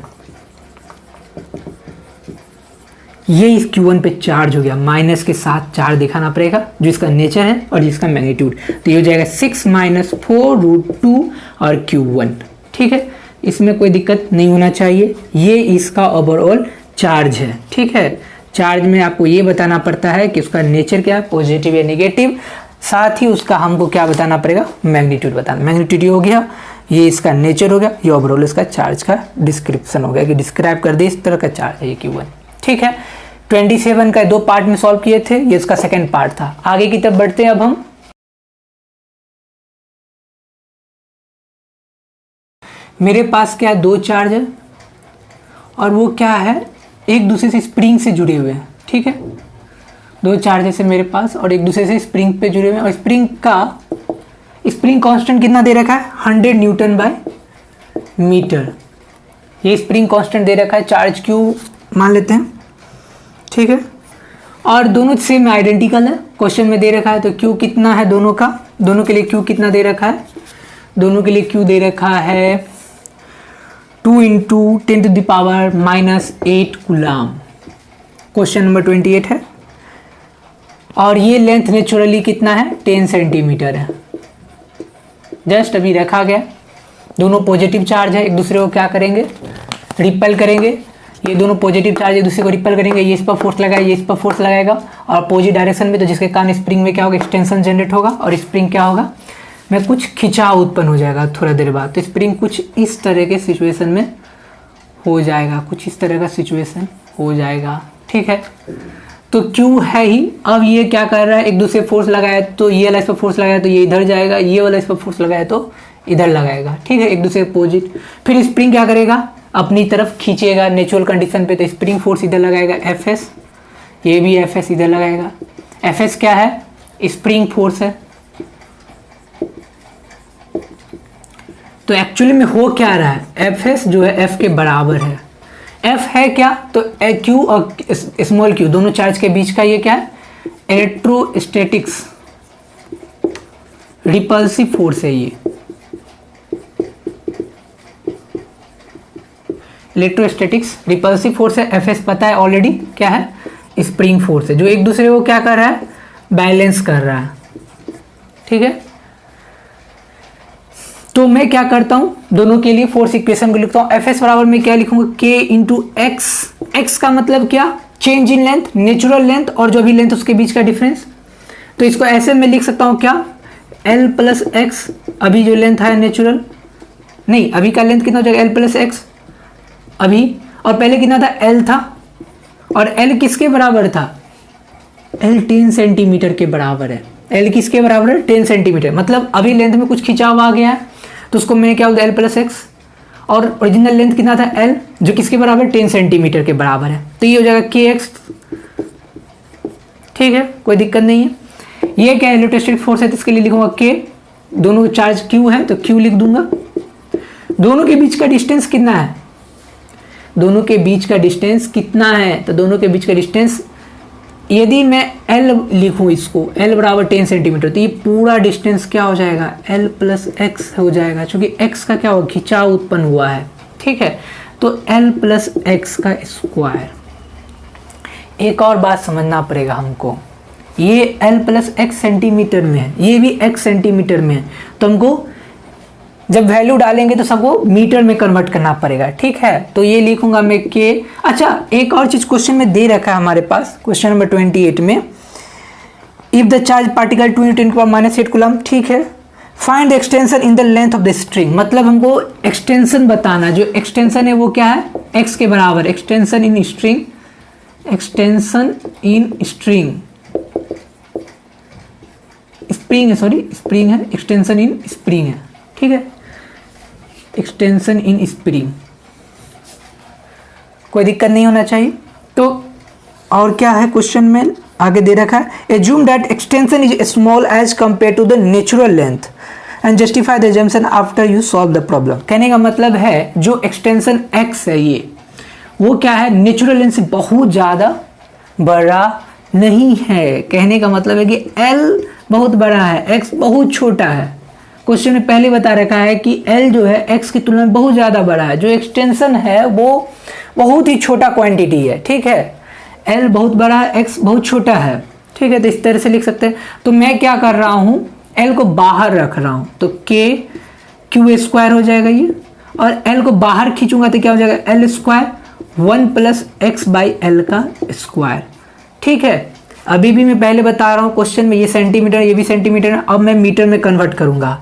ये इस Q1 पे चार्ज हो गया, माइनस के साथ चार्ज दिखाना पड़ेगा, जो इसका नेचर है और जिसका मैग्नीट्यूड। तो ये हो जाएगा 6 - 4 √2 और Q1, ठीक है। इसमें कोई दिक्कत नहीं होना चाहिए, ये इसका ओवरऑल चार्ज है, ठीक है। चार्ज में आपको ये बताना पड़ता है कि उसका नेचर क्या है, पॉजिटिव या नेगेटिव, साथ ही उसका हमको क्या बताना पड़ेगा, मैग्नीट्यूड बताना। मैग्नीट्यूड ये हो गया, ये इसका नेचर हो गया, ये ओवरऑल इसका चार्ज का डिस्क्रिप्शन हो गया, कि डिस्क्राइब कर दे इस तरह का चार्ज है ये Q1, ठीक है। 27 का 2 पार्ट में सॉल्व किए थे, ये इसका सेकंड पार्ट था। आगे की तरफ बढ़ते हैं अब हम। मेरे पास क्या है, 2 चार्ज है, और वो क्या है, एक दूसरे से स्प्रिंग से जुड़े हुए हैं, ठीक है। 2 चार्जेस है मेरे पास और एक दूसरे से स्प्रिंग पे जुड़े हुए हैं, और स्प्रिंग कांस्टेंट कितना दे रखा है, 100 Nm/m। ये स्प्रिंग कांस्टेंट दे रखा है, चार्ज Q मान लेते हैं, ठीक है। और दोनों सेम आइडेंटिकल है, क्वेश्चन में दे रखा है। तो Q कितना है दोनों का, दोनों के लिए Q कितना दे रखा है, दोनों के लिए Q दे रखा है 2 × 10⁻⁻8 कूलम, क्वेश्चन नंबर 28 है। और ये लेंथ नेचुरली कितना है, 10 सेंटीमीटर है। जस्ट अभी रखा गया, दोनों पॉजिटिव चार्ज है, एक दूसरे को क्या करेंगे, रिपेल करेंगे। ये दोनों पॉजिटिव चार्ज एक दूसरे को रिपेल करेंगे, ये इस पर फोर्स लगाएगा, ये इस पर फोर्स लगाएगा और अपोजिट डायरेक्शन में, तो जिसके कारण स्प्रिंग में क्या होगा, एक्सटेंशन जनरेट होगा और स्प्रिंग क्या होगा में कुछ खिंचाव उत्पन्न हो जाएगा थोड़ा देर बाद। तो स्प्रिंग कुछ इस तरह के सिचुएशन में हो जाएगा, कुछ इस तरह का सिचुएशन हो जाएगा। ठीक है, तो क्यू है ही। अब ये क्या कर रहा है, एक दूसरे फोर्स लगाया तो ये वाला इस पर फोर्स लगाया तो ये इधर जाएगा, ये वाला इस पर फोर्स लगाया तो इधर लगाएगा। ठीक है, एक दूसरे अपोजिट। फिर स्प्रिंग क्या करेगा, अपनी तरफ खींचेगा नेचुरल कंडीशन पे, तो स्प्रिंग फोर्स इधर लगाएगा Fs, ये भी Fs इधर लगाएगा। Fs क्या है, स्प्रिंग फोर्स है। तो एक्चुअली में हो क्या रहा है, Fs जो है F के बराबर है। F है क्या, तो Q और स्मॉल q दोनों चार्ज के बीच का ये क्या है, इलेक्ट्रोस्टैटिक्स रिपल्सिव फोर्स है। ये इलेक्ट्रोस्टैटिक्स रिपल्सिव फोर्स है। Fs पता है ऑलरेडी क्या है, स्प्रिंग फोर्स है, जो एक दूसरे को क्या कर रहा है, बैलेंस कर रहा है। ठीक है, तो मैं क्या करता हूं, दोनों के लिए फोर्स इक्वेशन को लिखता हूं। Fs बराबर में क्या लिखूंगा, K इंटू एक्स। एक्स का मतलब क्या, change in length, natural length और जो भी लेंथ उसके बीच का डिफरेंस। तो इसको ऐसे में लिख सकता हूं क्या, L प्लस एक्स, अभी जो लेंथ है नेचुरल, नहीं अभी का लेंथ कितना हो जाएगा, L प्लस एक्स अभी, और पहले कितना था, L था, और L किसके बराबर था, L 10 सेंटीमीटर के बराबर है। L किसके बराबर है, 10 सेंटीमीटर, मतलब अभी लेंथ में कुछ खिंचाव आ गया है, तो उसको मैं क्या बोलता, L प्लस एक्स, और ओरिजिनल लेंथ कितना था, L, जो किसके बराबर, 10 सेंटीमीटर के बराबर है। तो ये हो जाएगा KX। ठीक है, कोई दिक्कत नहीं है। ये क्या है, इलेक्ट्रोस्टैटिक फोर्स है, तो इसके लिए लिखूंगा K, दोनों चार्ज Q है तो Q लिख दूंगा। दोनों के बीच का डिस्टेंस कितना है, दोनों के बीच का डिस्टेंस कितना है, तो दोनों के बीच का डिस्टेंस यदि मैं L लिखूं, इसको L बराबर 10 सेंटीमीटर, तो ये पूरा डिस्टेंस क्या हो जाएगा, L प्लस एक्स हो जाएगा, क्योंकि x का क्या हुआ, खिंचाव उत्पन्न हुआ है। ठीक है, तो L प्लस एक्स का स्क्वायर। एक और बात समझना पड़ेगा हमको, ये L प्लस एक्स सेंटीमीटर में है, ये भी x सेंटीमीटर में है, तो हमको जब वैल्यू डालेंगे तो सबको मीटर में कन्वर्ट करना पड़ेगा। ठीक है, तो ये लिखूंगा मैं K। अच्छा, एक और चीज क्वेश्चन में दे रखा है हमारे पास, क्वेश्चन नंबर 28 में, if the charge particle 2 × 10⁻8 coulomb. ठीक है, find the extension in the length of the string, मतलब हमको एक्सटेंशन बताना, जो एक्सटेंशन है वो क्या है, x के बराबर, extension in string, extension in string, spring है, सॉरी स्प्रिंग है, एक्सटेंशन इन स्प्रिंग है। ठीक है, एक्सटेंशन इन स्प्रिंग, कोई दिक्कत नहीं होना चाहिए। तो और क्या है क्वेश्चन में आगे दे रखा है, assume that extension is small as compare to the natural length and justify the assumption after you solve the problem. कहने का मतलब है जो एक्सटेंशन x है ये, वो क्या है, नेचुरल लेंथ से बहुत ज़्यादा बड़ा नहीं है। कहने का मतलब है कि L बहुत बड़ा है, x बहुत छोटा है। क्वेश्चन में पहले बता रखा है कि L जो है x की तुलना में बहुत ज़्यादा बड़ा है, जो एक्सटेंशन है वो बहुत ही छोटा क्वांटिटी है। ठीक है, L बहुत बड़ा है, x बहुत छोटा है। ठीक है, तो इस तरह से लिख सकते हैं। तो मैं क्या कर रहा हूँ, L को बाहर रख रहा हूँ, तो Q स्क्वायर हो जाएगा ये, और L को बाहर खींचूंगा तो क्या हो जाएगा, L square 1 plus x by L का स्क्वायर। ठीक है, अभी भी मैं पहले बता रहा हूँ क्वेश्चन में, ये सेंटीमीटर ये भी सेंटीमीटर है, अब मैं मीटर में कन्वर्ट करूंगा।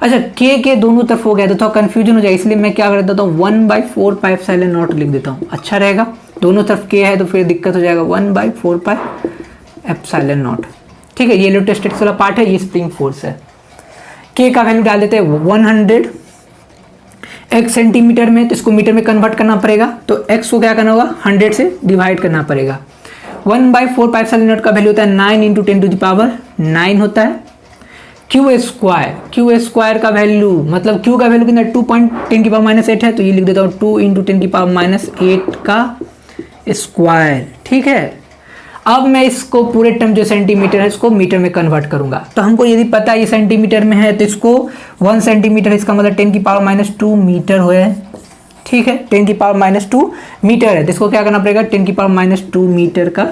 अच्छा, के दोनों तरफ हो गया तो थोड़ा कंफ्यूजन हो जाए, इसलिए मैं क्या कर देता हूँ, 1/4 पाई एप्सिलॉन नॉट लिख देता हूँ, अच्छा रहेगा। दोनों तरफ के है तो फिर दिक्कत हो जाएगा, 1/4 पाई एप्सिलॉन नॉट। ठीक है, ये इलेक्ट्रोस्टैटिक्स वाला पार्ट है, ये स्प्रिंग फोर्स है। के का वैल्यू डाल देते हैं 100 x सेंटीमीटर में, तो इसको मीटर में कन्वर्ट करना पड़ेगा, तो x को क्या करना होगा, 100 से डिवाइड करना पड़ेगा। 1/4 पाई एप्सिलॉन नॉट का वैल्यू होता है 9 × 10⁻9 होता है। क्यू स्क्वायर का वैल्यू, मतलब क्यू का वैल्यू कितना, 2.10⁻8 है, तो ये लिख देता हूँ 2 × 10⁻8 का स्क्वायर। ठीक है, अब मैं इसको पूरे टर्म जो सेंटीमीटर है इसको मीटर में कन्वर्ट करूंगा। तो हमको यदि पता है ये सेंटीमीटर में है तो इसको 1 सेंटीमीटर, इसका मतलब 10⁻2 मीटर हुए ठीक है, 10 की पावर -2 मीटर है, तो इसको क्या करना पड़ेगा, 10 की पावर -2 मीटर का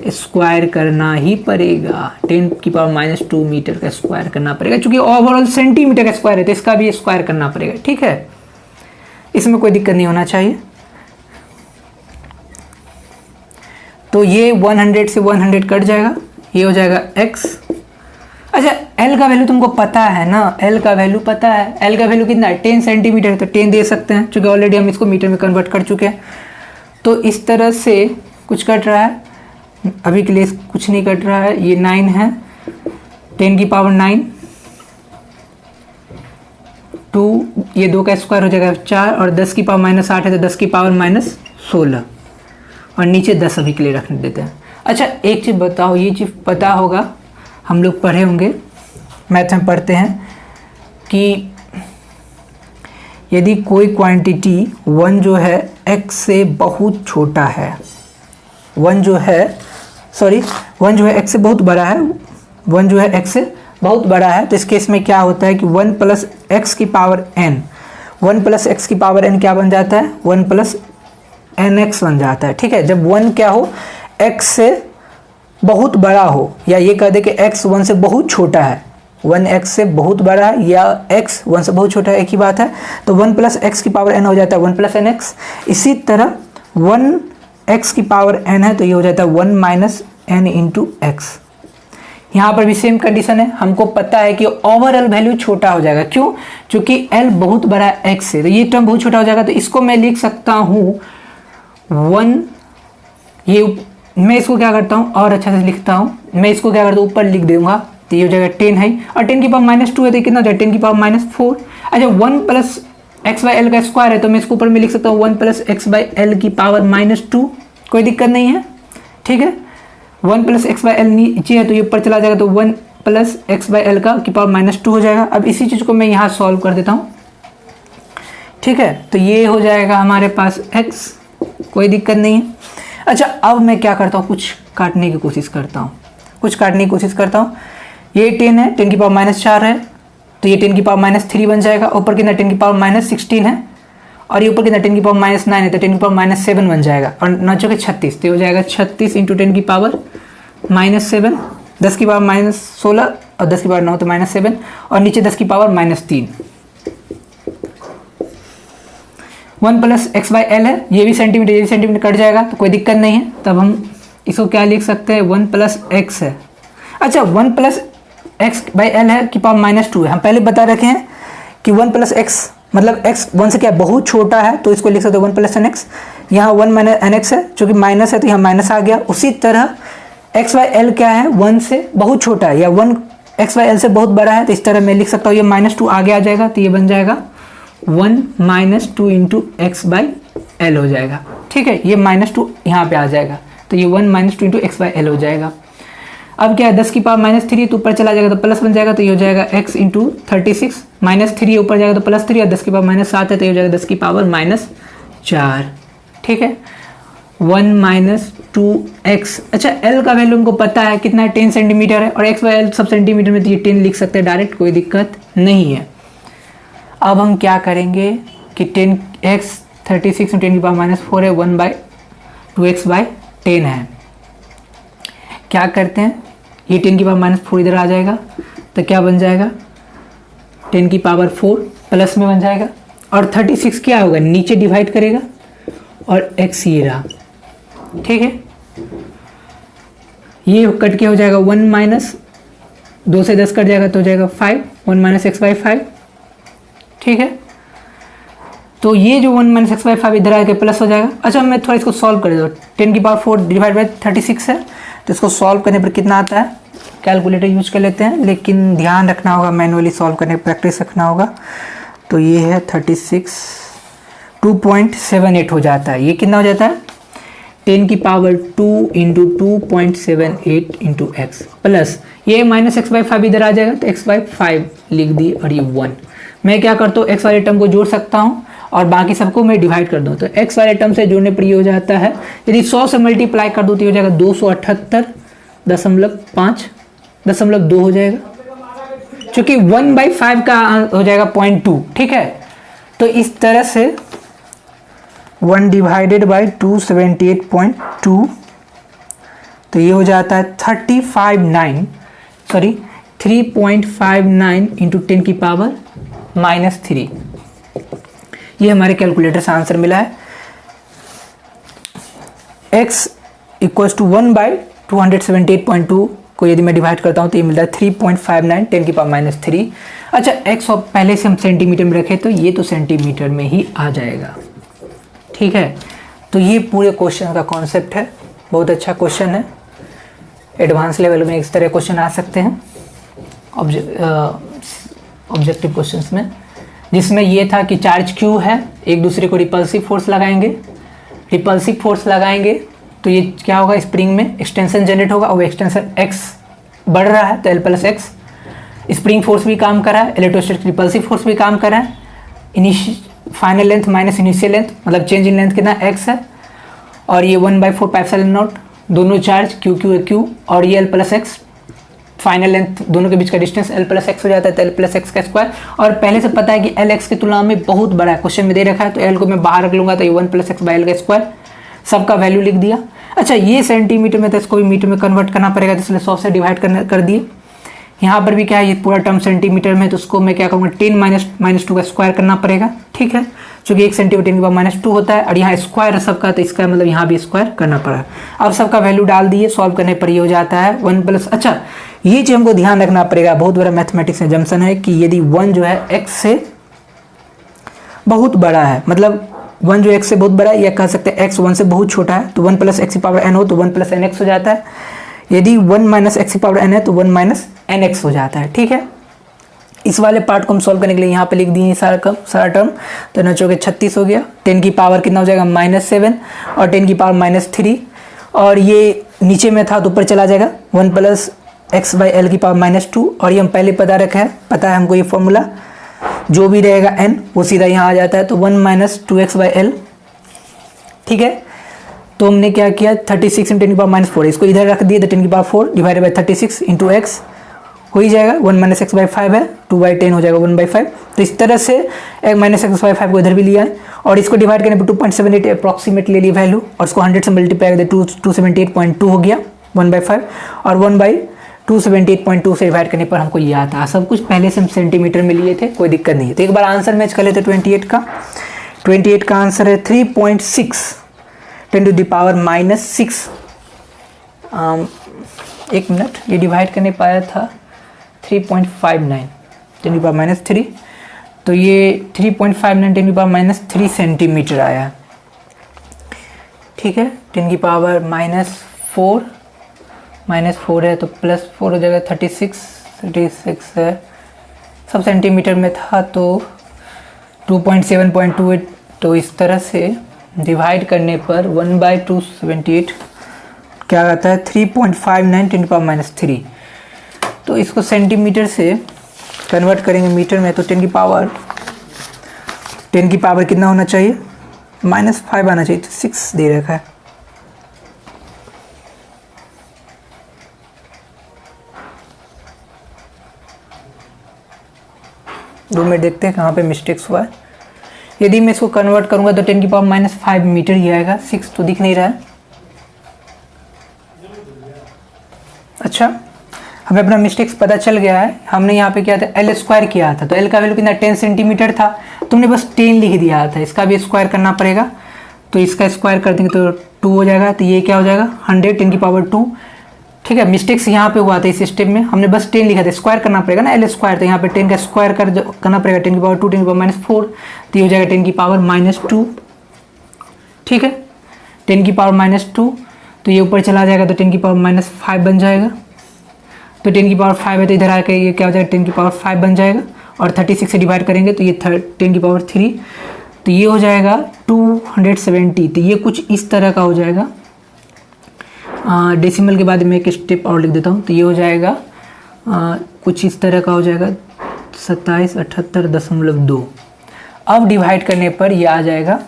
स्क्वायर करना ही पड़ेगा। 10 की पावर -2 मीटर का स्क्वायर करना पड़ेगा, क्योंकि ओवरऑल सेंटीमीटर का स्क्वायर है तो इसका भी स्क्वायर करना पड़ेगा। ठीक है, इसमें कोई दिक्कत नहीं होना चाहिए। तो ये 100 से 100 कट जाएगा, ये हो जाएगा x। अच्छा, l का वैल्यू तुमको पता है ना, l का वैल्यू पता है, l का वैल्यू कितना है, 10 सेंटीमीटर है, तो 10 दे सकते हैं, क्योंकि ऑलरेडी हम इसको मीटर में कन्वर्ट कर चुके हैं। तो इस तरह से कुछ कट रहा है, अभी के लिए कुछ नहीं कट रहा है। ये 9 है, 10 की पावर 9, 2, ये 2 का स्क्वायर हो जाएगा 4, और 10 की पावर -8 है तो 10 की पावर -16, और नीचे 10 अभी के लिए रखने देते हैं। अच्छा, एक चीज़ बताओ, ये चीज़ पता होगा, हम लोग पढ़े होंगे, मैथ में पढ़ते हैं कि यदि कोई क्वांटिटी 1 जो है x से बहुत छोटा है, 1 जो है x से बहुत बड़ा है, 1 जो है x से बहुत बड़ा है, तो इस केस में क्या होता है कि 1 + x की पावर n, 1 + x की पावर n क्या बन जाता है, 1 + nx बन जाता है। ठीक है, जब 1 क्या हो, x से बहुत बड़ा हो, या ये कह दे कि x 1 से बहुत छोटा है, 1 x से बहुत बड़ा है या x 1 से बहुत छोटा है, एक ही बात है, तो 1 + x की पावर n हो जाता है 1 + nx। इसी तरह 1 x की पावर n है तो ये हो जाता है 1 - n × x। यहाँ पर भी सेम कंडीशन है, हमको पता है कि ओवरऑल वैल्यू छोटा हो जाएगा, क्यों, क्योंकि l बहुत बड़ा है x से, तो ये टर्म बहुत छोटा हो जाएगा, तो इसको मैं लिख सकता हूँ 1, ये मैं इसको क्या करता हूँ और अच्छा से लिखता हूँ, मैं इसको क्या करता हूँ ऊपर लिख दूंगा, तो ये हो जाएगा 10 है, और 10 की पावर -2 है तो कितना हो जाएगा 10 की पावर -4। अच्छा, 1 + x/l का स्क्वायर है तो मैं इसको ऊपर में लिख सकता हूँ 1 + x/l की पावर -2, कोई दिक्कत नहीं है। ठीक है, 1 + x/l नीचे है तो ये ऊपर चला जाएगा, तो 1 + x/l का की पावर -2 हो जाएगा। अब इसी चीज़ को मैं यहाँ सॉल्व कर देता हूँ। ठीक है, तो ये हो जाएगा हमारे पास x, कोई दिक्कत नहीं है। अच्छा, अब मैं क्या करता हूँ, कुछ काटने की कोशिश करता हूँ, ये 10 है, 10 की पावर -4 है, तो ये 10 की पावर -3 बन जाएगा, ऊपर कितना 10 की पावर -16 है, और ये ऊपर कितना 10 की पावर -9 है, तो 10 की पावर -7 बन जाएगा, और नचो के 36, तो हो जाएगा 36 × 10 की पावर -7, 10 की पावर -16 और 10 की पावर 9 तो -7, और नीचे 10 की पावर -3। 1 + x/l है, ये भी सेंटीमीटर कट जाएगा तो कोई दिक्कत नहीं है, तब हम इसको क्या लिख सकते हैं, 1 + x है। अच्छा, 1 + x/l है की पावर -2 है, हम पहले बता रखे हैं कि 1 + x मतलब x 1 से क्या बहुत छोटा है, तो इसको लिख सकते हैं 1 + nx, यहाँ 1 - nx है, जो कि माइनस है तो यहाँ माइनस आ गया। उसी तरह x/l क्या है, 1 से बहुत छोटा है, या 1 x/l से बहुत बड़ा है, तो इस तरह मैं लिख सकता हूँ, ये -2 आगे आ जाएगा, तो ये बन जाएगा 1 - 2 × x/l हो जाएगा। ठीक है, ये -2 यहाँ पे आ जाएगा, तो ये 1 - 2 × x/l हो जाएगा। अब क्या है, 10 की पावर -3 तो ऊपर चला जाएगा तो प्लस बन जाएगा, तो ये हो जाएगा x × 36, -3 ऊपर जाएगा तो +3, और 10 की पावर -7 है तो ये हो जाएगा 10 की पावर -4। ठीक है, 1 - 2x। अच्छा, l का वैल्यू हमको पता है कितना है, 10 सेंटीमीटर है, और x/l सब सेंटीमीटर में, तो ये 10 लिख सकते हैं डायरेक्ट, कोई दिक्कत नहीं है। अब हम क्या करेंगे कि 10x 36 × 10 की पावर -4 है, 1/2x/10 है। क्या करते हैं, ये 10 की पावर -4 इधर आ जाएगा, तो क्या बन जाएगा 10 की पावर 4 प्लस में बन जाएगा, और 36 क्या होगा, नीचे डिवाइड करेगा, और x ये रहा। ठीक है, ये कट के हो जाएगा 1 - 2 से 10 कट जाएगा तो हो जाएगा 5, 1 - x/5। ठीक है, तो ये जो 1 - x/5 इधर आके प्लस हो जाएगा। अच्छा, मैं थोड़ा इसको सॉल्व कर देता हूँ, 10 की पावर 4 / 36 है, तो इसको सॉल्व करने पर कितना आता है, कैलकुलेटर यूज कर लेते हैं, लेकिन ध्यान रखना होगा, मैनुअली सॉल्व करने की प्रैक्टिस रखना होगा। तो ये है 36, 2.78 हो जाता है, ये कितना हो जाता है 10 की पावर 2 × 2.78 × x, प्लस ये -x/5 इधर आ जाएगा, तो x/5 लिख दी, और ये 1। मैं क्या करता हूँ, x वाले टर्म को जोड़ सकता हूँ और बाकी सबको मैं डिवाइड कर दूँ, तो x वाले टर्म से जोड़ने पर ये हो जाता है, यदि 100 से मल्टीप्लाई कर दूँ तो ये हो जाएगा 278.5 हो जाएगा, क्योंकि 1/5 का हो जाएगा 0.2। ठीक है, तो इस तरह से 1 डिवाइडेड बाई 278.2, तो ये हो जाता है 3.59 इंटू 10 की पावर -3। ये हमारे कैलकुलेटर से आंसर मिला है। x इक्वल्स टू 1/278.2 को यदि मैं डिवाइड करता हूँ तो ये मिलता है 3.59 10 की पावर -3। अच्छा, x और पहले से हम सेंटीमीटर में रखें तो ये तो सेंटीमीटर में ही आ जाएगा। ठीक है, तो ये पूरे क्वेश्चन का कॉन्सेप्ट है। बहुत अच्छा क्वेश्चन है, एडवांस लेवल में इस तरह क्वेश्चन आ सकते हैं ऑब्जेक्टिव क्वेश्चंस में, जिसमें ये था कि चार्ज Q है, एक दूसरे को रिपल्सिव फोर्स लगाएंगे, तो ये क्या होगा, स्प्रिंग में एक्सटेंशन जनरेट होगा और एक्सटेंशन x बढ़ रहा है तो L plus x, spring force भी काम कर रहा है, इलेक्ट्रोस्टैटिक रिपल्सिव फोर्स भी काम कर रहा है, final length minus initial length मतलब चेंज इन लेंथ कितना x है, और ये 1/4 पाई एप्सिलॉन नॉट, दोनों चार्ज Q और ये L plus x, final length दोनों के बीच का डिस्टेंस L प्लस एक्स हो जाता है, तो L प्लस एक्स का स्क्वायर। और पहले से पता है कि L एक्स की तुलना में बहुत बड़ा है, क्वेश्चन में दे रखा है, तो L को मैं बाहर रख लूंगा तो ये 1 प्लस एक्स बाई एल का स्क्वायर, सबका वैल्यू लिख दिया। अच्छा, ये सेंटीमीटर में, तो इसको भी मीटर में कन्वर्ट करना पड़ेगा, तो इसलिए 100 से डिवाइड कर दिए। यहाँ पर भी क्या है, ये पूरा टर्म सेंटीमीटर में, तो उसको मैं क्या करूँगा 10 -2 का स्क्वायर करना पड़ेगा। ठीक है, चूँकि 1 सेंटीमीटर की पावर -2 होता है और यहाँ स्क्वायर है सबका, तो इसका मतलब यहाँ भी स्क्वायर करना पड़ा। अब सबका वैल्यू डाल दिए, सॉल्व करने पर ये हो जाता है 1 प्लस। अच्छा, ये जो हमको ध्यान रखना पड़ेगा, बहुत बड़ा मैथमेटिक्स में जम्पशन है कि यदि 1 जो है x से बहुत बड़ा है, मतलब 1 जो x से बहुत बड़ा है, या कह सकते हैं x 1 से बहुत छोटा है, तो 1 प्लस एक्स की पावर n हो तो 1 प्लस एन एक्स हो जाता है। यदि 1 माइनस एक्स की पावर n है तो 1 माइनस एन एक्स हो जाता है। ठीक है, इस वाले पार्ट को हम सॉल्व करने के लिए यहाँ पे लिख दिए सारा टर्म, तो नचोगे 36 हो गया, 10 की पावर कितना हो जाएगा -7 और 10 की पावर -3, और ये नीचे में था तो ऊपर चला जाएगा 1 प्लस एक्स बाई एल की पावर -2, और ये हम पहले पता है हमको ये फॉर्मूला, जो भी रहेगा n वो सीधा यहाँ आ जाता है, तो 1 माइनस 2x बाई एल। ठीक है, तो हमने क्या किया 36 इंटू 10 की पावर -4, इसको इधर रख दिए, तो 10 की power 4 divided by 36 into x हो ही जाएगा, 1 माइनस एक्स बाई 5 है, 2/10 हो जाएगा 1/5। तो इस तरह से माइनस एक्स बाई 5 को इधर भी लिया है, और इसको डिवाइड करने पर 2.78 अप्रॉक्सीमेट ले ली वैल्यू, और इसको 100 से मल्टीप्लाई कर दे 278.2 हो गया 1/5, और 1/278.2 से डिवाइड करने पर हमको ये आता है। सब कुछ पहले से हम सेंटीमीटर में लिए थे, कोई दिक्कत नहीं है। तो एक बार आंसर मैच कर लेते 28 का आंसर है 3.6 10 टू द पावर -6। एक मिनट, ये डिवाइड करने पाया था 3.59 10 की पावर -3, तो ये 3.59 10 की पावर -3 सेंटीमीटर आया। ठीक है, 10 की पावर -4 है तो +4 हो जाएगा, 36 है, सब सेंटीमीटर में था तो 2.7.28, तो इस तरह से डिवाइड करने पर 1/278 क्या आता है 3.59 10 की पावर -3। तो इसको सेंटीमीटर से कन्वर्ट करेंगे मीटर में, तो 10 की पावर कितना होना चाहिए, -5 आना चाहिए, तो 6 दे रखा है। दो मिनट देखते हैं कहाँ पे मिस्टेक्स हुआ है। यदि मैं इसको कन्वर्ट करूंगा तो 10 की पावर -5 मीटर ही आएगा, 6 तो दिख नहीं रहा है। अच्छा, हमें अपना मिस्टेक्स पता चल गया है। हमने यहाँ पे किया था L स्क्वायर किया था, तो L का वैल्यू कितना 10 सेंटीमीटर था, तुमने बस 10 लिख दिया था, इसका भी स्क्वायर करना पड़ेगा, तो इसका स्क्वायर कर देंगे तो 2 हो जाएगा, तो ये क्या हो जाएगा 100 10 की पावर 2। ठीक है, मिस्टेक्स यहाँ पे हुआ था इस स्टेप में, हमने बस 10 लिखा था, स्क्वायर करना पड़ेगा ना L स्क्वायर, तो यहाँ पे 10 का स्क्वायर करना पड़ेगा, 10 की पावर 2 10 की पावर -4, तो ये हो जाएगा 10 की पावर -2। ठीक है, 10 की पावर -2, तो ये ऊपर चला जाएगा तो 10 की पावर -5 बन जाएगा, तो 10 की पावर 5 है तो इधर आकर ये क्या हो जाएगा 10 की पावर 5 बन जाएगा, और 36 से डिवाइड करेंगे तो ये 10 की पावर 3, तो ये हो जाएगा 270। तो ये कुछ इस तरह का हो जाएगा, डेसिमल के बाद में एक स्टेप और लिख देता हूँ, तो ये हो जाएगा कुछ इस तरह का हो जाएगा 2778.2। अब डिवाइड करने पर ये आ जाएगा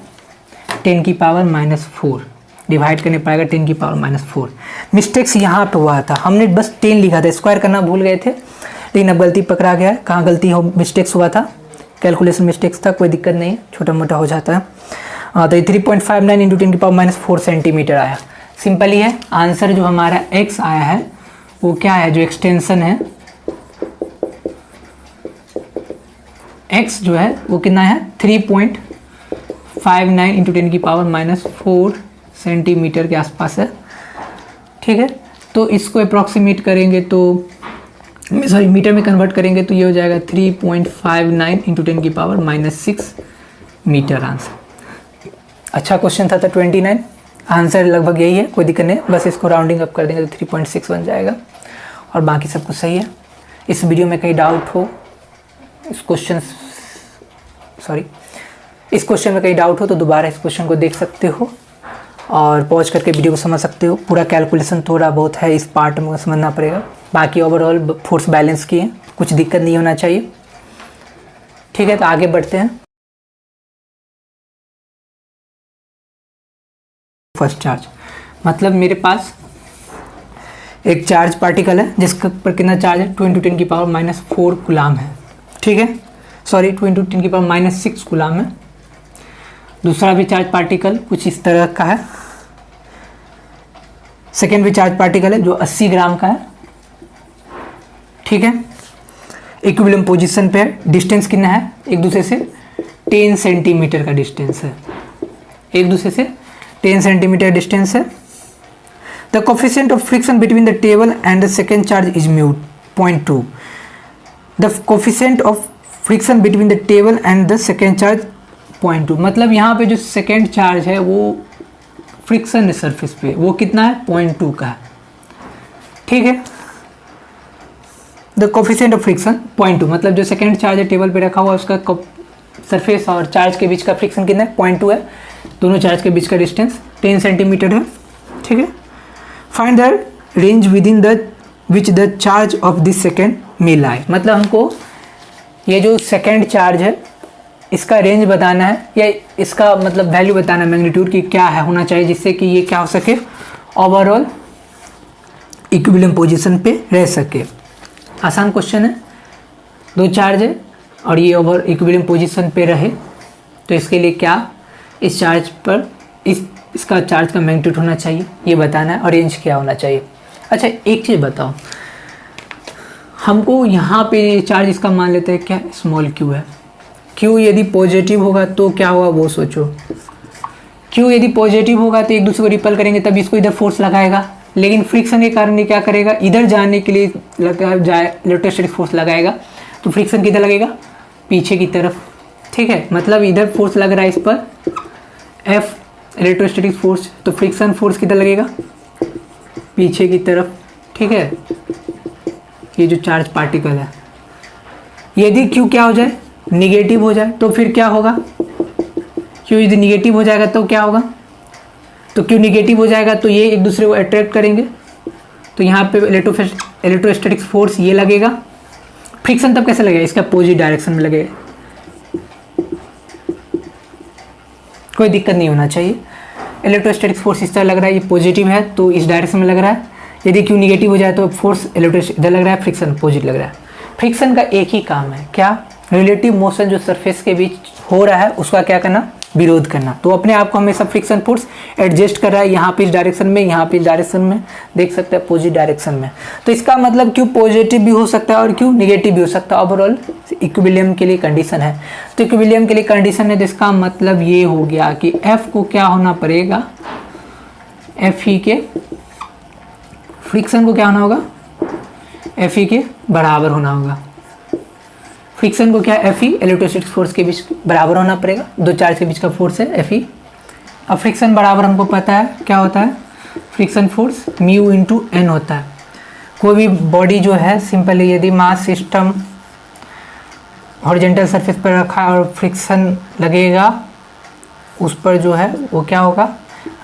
10 की पावर -4, डिवाइड करने पाएगा 10 की पावर -4। मिस्टेक्स यहाँ पे हुआ था, हमने बस 10 लिखा था, स्क्वायर करना भूल गए थे, लेकिन अब गलती पकड़ा गया है। कहाँ गलती हो मिस्टेक्स हुआ था, कैलकुलेशन मिस्टेक्स था, कोई दिक्कत नहीं है, छोटा मोटा हो जाता है। तो ये 3.59 इंटू 10⁻⁴ सेंटीमीटर आया। सिंपल ही है। आंसर जो हमारा x आया है वो क्या है, जो एक्सटेंशन है x जो है वो कितना है 3.59 इंटू 10⁻⁴ सेंटीमीटर के आसपास है। ठीक है, तो इसको अप्रॉक्सीमेट करेंगे तो सॉरी मीटर में कन्वर्ट करेंगे तो ये हो जाएगा 3.59 इंटू 10⁻⁻6 मीटर आंसर। अच्छा क्वेश्चन था 29, आंसर लगभग यही है, कोई दिक्कत नहीं, बस इसको राउंडिंग अप कर देंगे तो 3.6 बन जाएगा और बाकी सब कुछ सही है। इस वीडियो में कहीं डाउट हो, इस क्वेश्चन में कहीं डाउट हो तो दोबारा इस क्वेश्चन को देख सकते हो और पॉज करके वीडियो को समझ सकते हो। पूरा कैलकुलेशन थोड़ा बहुत है, इस पार्ट में समझना पड़ेगा, बाकी ओवरऑल फोर्स बैलेंस की है, कुछ दिक्कत नहीं होना चाहिए। ठीक है, तो आगे बढ़ते हैं। फर्स्ट चार्ज मतलब मेरे पास एक चार्ज पार्टिकल है जिसका पर कितना चार्ज है 2 × 10⁻⁴ कूलाम है। ठीक है, सॉरी 2 × 10⁻�6 कूलाम है। दूसरा भी चार्ज पार्टिकल कुछ इस तरह का है। सेकेंड भी चार्ज पार्टिकल है जो 80 ग्राम का है। ठीक है, इक्विलिब्रियम पोजीशन पे है। डिस्टेंस कितना है एक दूसरे से 10 सेंटीमीटर का डिस्टेंस है, एक दूसरे से 10 सेंटीमीटर डिस्टेंस है। The coefficient of friction between the table and the second charge is mu 0.2। The coefficient of friction between the table and the second charge 0.2, मतलब यहाँ पे जो सेकेंड चार्ज है वो फ्रिक्शन है सरफेस पे, वो कितना है 0.2 का है। ठीक है, द कोफिशिएंट ऑफ फ्रिक्शन 0.2, मतलब जो सेकेंड चार्ज है टेबल पे रखा हुआ उसका सरफेस और चार्ज के बीच का फ्रिक्शन कितना है 0.2 है। दोनों चार्ज के बीच का डिस्टेंस 10 सेंटीमीटर है। ठीक है, find the range within the which the charge of this second may lie, मतलब हमको ये जो सेकेंड चार्ज है इसका रेंज बताना है या इसका मतलब वैल्यू बताना है मैग्नीट्यूड की क्या है होना चाहिए जिससे कि ये क्या हो सके ओवरऑल इक्विलिब्रियम पोजीशन पे रह सके। आसान क्वेश्चन है, दो चार्ज है और ये ओवर इक्विलिब्रियम पोजीशन पे रहे तो इसके लिए क्या इस चार्ज पर इसका चार्ज का मैग्नीट्यूड होना चाहिए ये बताना है और रेंज क्या होना चाहिए। अच्छा एक चीज़ बताओ, हमको यहाँ पे चार्ज इसका मान लेते हैं क्या स्मॉल क्यू है। क्यू यदि पॉजिटिव होगा तो क्या होगा वो सोचो। क्यू यदि पॉजिटिव होगा तो एक दूसरे को रिपल करेंगे तब इसको इधर फोर्स लगाएगा, लेकिन फ्रिक्शन के कारण ये क्या करेगा इधर जाने के लिए इलेक्ट्रोस्टैटिक फोर्स लगाएगा तो फ्रिक्शन किधर लगेगा पीछे की तरफ। ठीक है, मतलब इधर फोर्स लग रहा है इस पर F इलेक्ट्रोस्टैटिक फोर्स, तो फ्रिक्शन फोर्स किधर लगेगा पीछे की तरफ। ठीक है, ये जो चार्ज पार्टिकल है यदि Q क्या हो जाए निगेटिव हो जाए तो फिर क्या होगा, Q यदि निगेटिव हो जाएगा तो क्या होगा, तो Q निगेटिव हो जाएगा तो ये एक दूसरे को अट्रैक्ट करेंगे तो यहाँ पे इलेक्ट्रोस्टैटिक फोर्स ये लगेगा। फ्रिक्शन तब कैसे लगेगा इसका अपोजिट डायरेक्शन में लगेगा, कोई दिक्कत नहीं होना चाहिए। इलेक्ट्रोस्टैटिक फोर्स इस तरह लग रहा है, ये पॉजिटिव है तो इस डायरेक्शन में लग रहा है। यदि Q निगेटिव हो जाए तो फोर्स इलेक्ट्रोस्टैटिक इधर लग रहा है, फ्रिक्शन पॉजिटिव लग रहा है। फ्रिक्शन का एक ही काम है क्या, रिलेटिव मोशन जो सरफेस के बीच हो रहा है उसका क्या करना विरोध करना। तो अपने आप को हमेशा फ्रिक्शन फोर्स एडजस्ट कर रहा है यहाँ पे इस डायरेक्शन में, यहाँ पे इस डायरेक्शन में, देख सकते हैं अपोजिट डायरेक्शन में। तो इसका मतलब Q पॉजिटिव भी हो सकता है और Q निगेटिव भी हो सकता है। ओवरऑल इक्विलिब्रियम के लिए कंडीशन है, तो इक्विलिब्रियम के लिए कंडीशन है तो इसका मतलब ये हो गया कि F को क्या होना पड़ेगा, F ही के फ्रिक्शन को क्या होना होगा F ही के बराबर होना होगा। फ्रिक्शन को क्या F ही इलेक्ट्रोस्टैटिक फोर्स के बीच बराबर होना पड़ेगा, दो चार्ज के बीच का फोर्स है F ही। अब फ्रिक्शन बराबर हमको पता है क्या होता है, friction force mu into N होता है। कोई भी बॉडी जो है सिंपली यदि मास सिस्टम हॉरिजॉन्टल सरफेस पर रखा है और फ्रिक्शन लगेगा उस पर जो है वो क्या होगा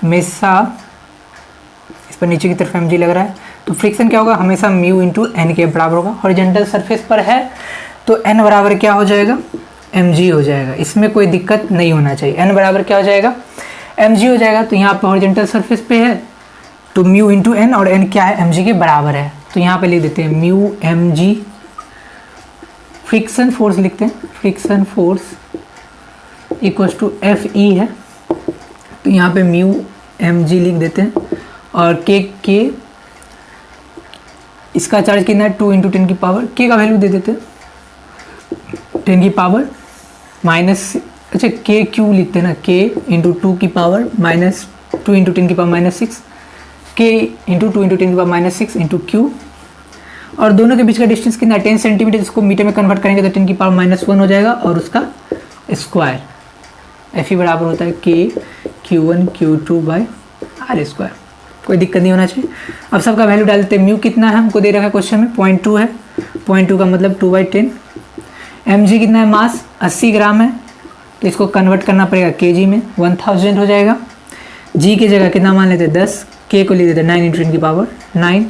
हमेशा, इस पर नीचे की तरफ mg लग रहा है तो फ्रिक्शन क्या होगा हमेशा म्यू इंटू एन के बराबर होगा। हॉरिजॉन्टल सरफेस पर है तो n बराबर क्या हो जाएगा mg हो जाएगा, इसमें कोई दिक्कत नहीं होना चाहिए। n बराबर क्या हो जाएगा mg हो जाएगा। तो यहाँ पे हॉरिजॉन्टल सरफेस पे है तो म्यू इंटू एन और n क्या है mg के बराबर है तो यहाँ पे लिख देते हैं म्यू mg। फ्रिक्शन फोर्स लिखते हैं, friction force equals to F E है, तो यहाँ पे म्यू mg लिख देते हैं, और के इसका चार्ज कितना है 2 × 10 की पावर, के का वैल्यू दे देते हैं 10 की पावर माइनस, अच्छा के क्यू लिखते हैं ना, के × 2 की पावर माइनस 2 × 10 की पावर माइनस 6, के × 2 × 10 की पावर माइनस 6 × क्यू, और दोनों के बीच का डिस्टेंस कितना 10 सेंटीमीटर, इसको मीटर में कन्वर्ट करेंगे तो 10 की पावर -1 हो जाएगा, और उसका स्क्वायर एफ ई बराबर होता है के Q1 Q2 by are square. कोई दिक्कत नहीं होना चाहिए। अब सबका वैल्यू डाल देते हैं। म्यू कितना है हमको दे रखा है क्वेश्चन में 0.2 है, 0.2 का मतलब 2/10। mg कितना है, मास 80 ग्राम है, तो इसको कन्वर्ट करना पड़ेगा kg में, 1000 हो जाएगा। g की जगह कितना मान लेते हैं 10, k को ले देते हैं 9 × 10 की पावर 9,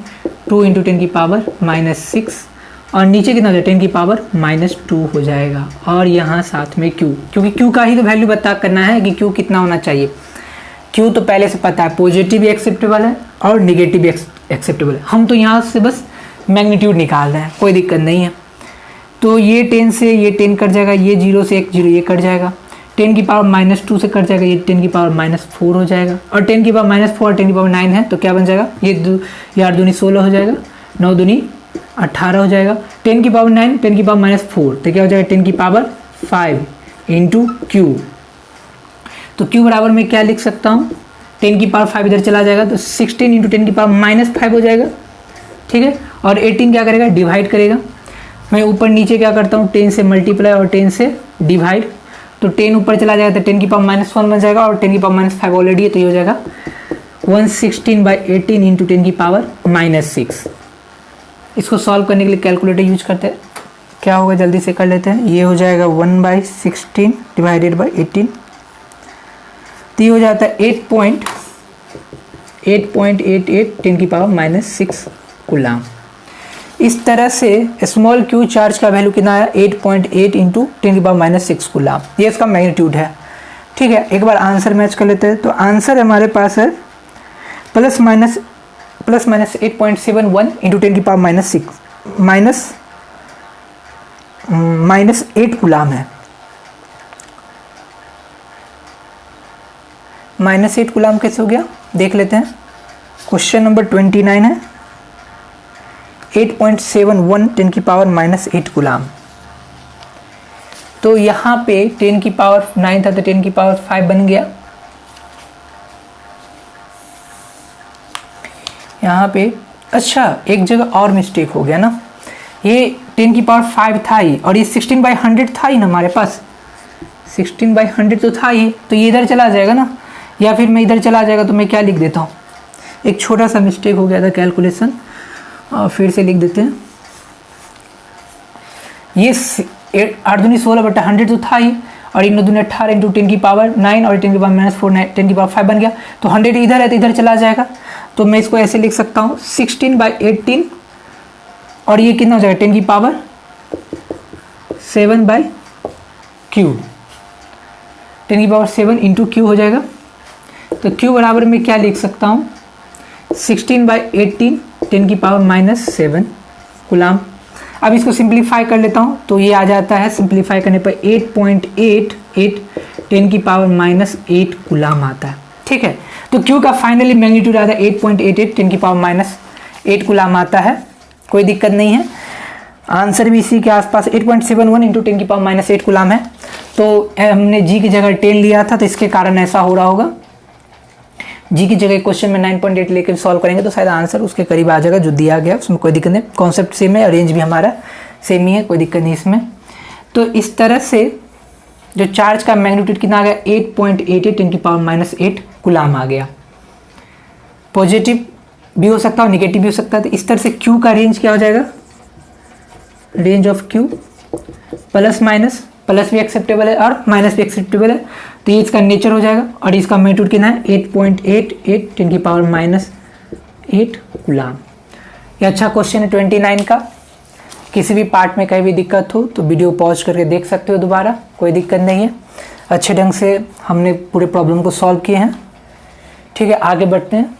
2 × 10 की पावर -6, और नीचे कितना हो जाएगा 10 की पावर -2 हो जाएगा, और यहाँ साथ में q, क्योंकि q का ही तो वैल्यू बता करना है कि q कितना होना चाहिए। q तो पहले से पता है, पॉजिटिव भी एक्सेप्टेबल है और निगेटिव भी एक्सेप्टेबल है, हम तो यहाँ से बस मैग्नीट्यूड निकाल रहे हैं, कोई दिक्कत नहीं है। तो ये 10 से ये 10 कट जाएगा, ये 0 से एक 0 ये कट जाएगा, 10 की पावर -2 से कट जाएगा, ये 10 की पावर -4 हो जाएगा, और 10 की पावर -4 और 10 की पावर 9 है, तो क्या बन जाएगा, ये 8 दूनी 16 हो जाएगा, 9 दूनी 18 हो जाएगा, 10 की पावर 9, 10 की पावर -4, तो क्या हो जाएगा 10 की पावर 5 × q। तो q बराबर में क्या लिख सकता हूँ, 10 की पावर 5 इधर चला जाएगा, तो 16 × 10 की पावर -5 हो जाएगा, ठीक है। और 18 क्या करेगा, डिवाइड करेगा। मैं ऊपर नीचे क्या करता हूँ, 10 से मल्टीप्लाई और 10 से डिवाइड, तो 10 ऊपर चला जाएगा तो 10 की पावर -1 बन जाएगा, और 10 की पावर -5 ऑलरेडी है, तो ये हो जाएगा 116/18 × 10 की पावर -6। इसको सॉल्व करने के लिए कैलकुलेटर यूज करते हैं, क्या होगा जल्दी से कर लेते हैं। ये हो जाएगा 1/16 डिवाइडेड बाई 18, तो ये हो जाता है 8.88 10 की पावर -6 कूलाम। इस तरह से स्मॉल q चार्ज का वैल्यू कितना है 8.8 × 10 की पावर -6 कूलाम, ये इसका मैग्नीट्यूड है, ठीक है। एक बार आंसर मैच कर लेते हैं। तो आंसर हमारे पास है प्लस माइनस 8.71 × 10 की पावर -8 कूलाम है। -8 कूलाम कैसे हो गया देख लेते हैं। क्वेश्चन नंबर 29 है 8.71 10 की पावर -8 कूलाम। तो यहाँ पे 10 की पावर 9 था, तो 10 की पावर 5 बन गया। यहाँ पे अच्छा एक जगह और मिस्टेक हो गया ना, ये 10 की पावर 5 था ही, और ये 16/100 था ही ना हमारे पास, 16/100 तो था ही, तो ये इधर चला जाएगा ना, या फिर मैं इधर चला जाएगा, तो मैं क्या लिख देता हूँ, एक छोटा सा मिस्टेक हो गया था कैलकुलेशन, और फिर से लिख देते हैं। ये 8 दूनी 16/100 तो था ही, और 9 दूनी 18 × 10 की पावर 9 और 10 की पावर -4 10 की पावर 5 बन गया। तो 100 इधर है तो इधर चला जाएगा, तो मैं इसको ऐसे लिख सकता हूँ 16/18, और ये कितना हो जाएगा 10 की पावर 7/q, 10 की पावर 7 × q हो जाएगा। तो q बराबर में क्या लिख सकता हूँ 16/18 10 की पावर -7 कूलाम। अब इसको सिंप्लीफाई कर लेता हूँ, तो ये आ जाता है सिंप्लीफाई करने पर 8.88 10 की पावर -8 कूलाम आता है, ठीक है। तो q का फाइनली मैग्नीट्यूड आता है 8.88 10 की पावर -8 कूलाम आता है, कोई दिक्कत नहीं है। आंसर भी इसी के आसपास 8.71 × 10 की पावर -8 कूलाम है। तो हमने g की जगह 10 लिया था, तो इसके कारण ऐसा हो रहा होगा। जी की जगह क्वेश्चन में 9.8 लेकर सॉल्व करेंगे तो शायद आंसर उसके करीब आ जाएगा जो दिया गया, उसमें कोई दिक्कत नहीं। कॉन्सेप्ट सेम है, रेंज भी हमारा सेम ही है, कोई दिक्कत नहीं इसमें। तो इस तरह से जो चार्ज का मैग्नीट्यूड कितना आ गया 8.88 10 की पावर -8 कूलाम आ गया। पॉजिटिव भी हो सकता है और निगेटिव भी हो सकता है। तो इस तरह से क्यू का रेंज क्या हो जाएगा, रेंज ऑफ क्यू प्लस भी एक्सेप्टेबल है और माइनस भी एक्सेप्टेबल है, तो ये इसका नेचर हो जाएगा। और इसका मैग्नीट्यूड कितना है 8.88 10 की पावर -8 कूलाम। ये अच्छा क्वेश्चन है 29 का। किसी भी पार्ट में कहीं भी दिक्कत हो तो वीडियो पॉज करके देख सकते हो दोबारा, कोई दिक्कत नहीं है। अच्छे ढंग से हमने पूरे प्रॉब्लम को सॉल्व किए हैं, ठीक है। आगे बढ़ते हैं।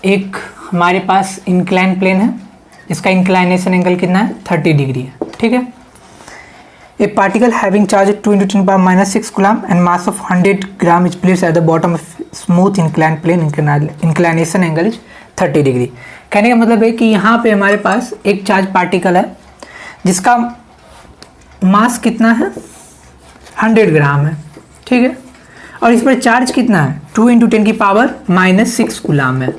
एक हमारे पास इंक्लाइन प्लेन है, इसका इंक्लाइनेशन एंगल कितना है 30 डिग्री है, ठीक है। A particle having charge 2 × 10⁻⁶ coulomb and mass of 100 gram is placed at the bottom of smooth incline plane, inclination angle is 30 degree. कहने का मतलब है कि यहाँ पे हमारे पास एक चार्ज पार्टिकल है जिसका मास कितना है, 100 ग्राम है, ठीक है, और इस पर चार्ज कितना है, 2 × 10⁻⁶ कूलम है,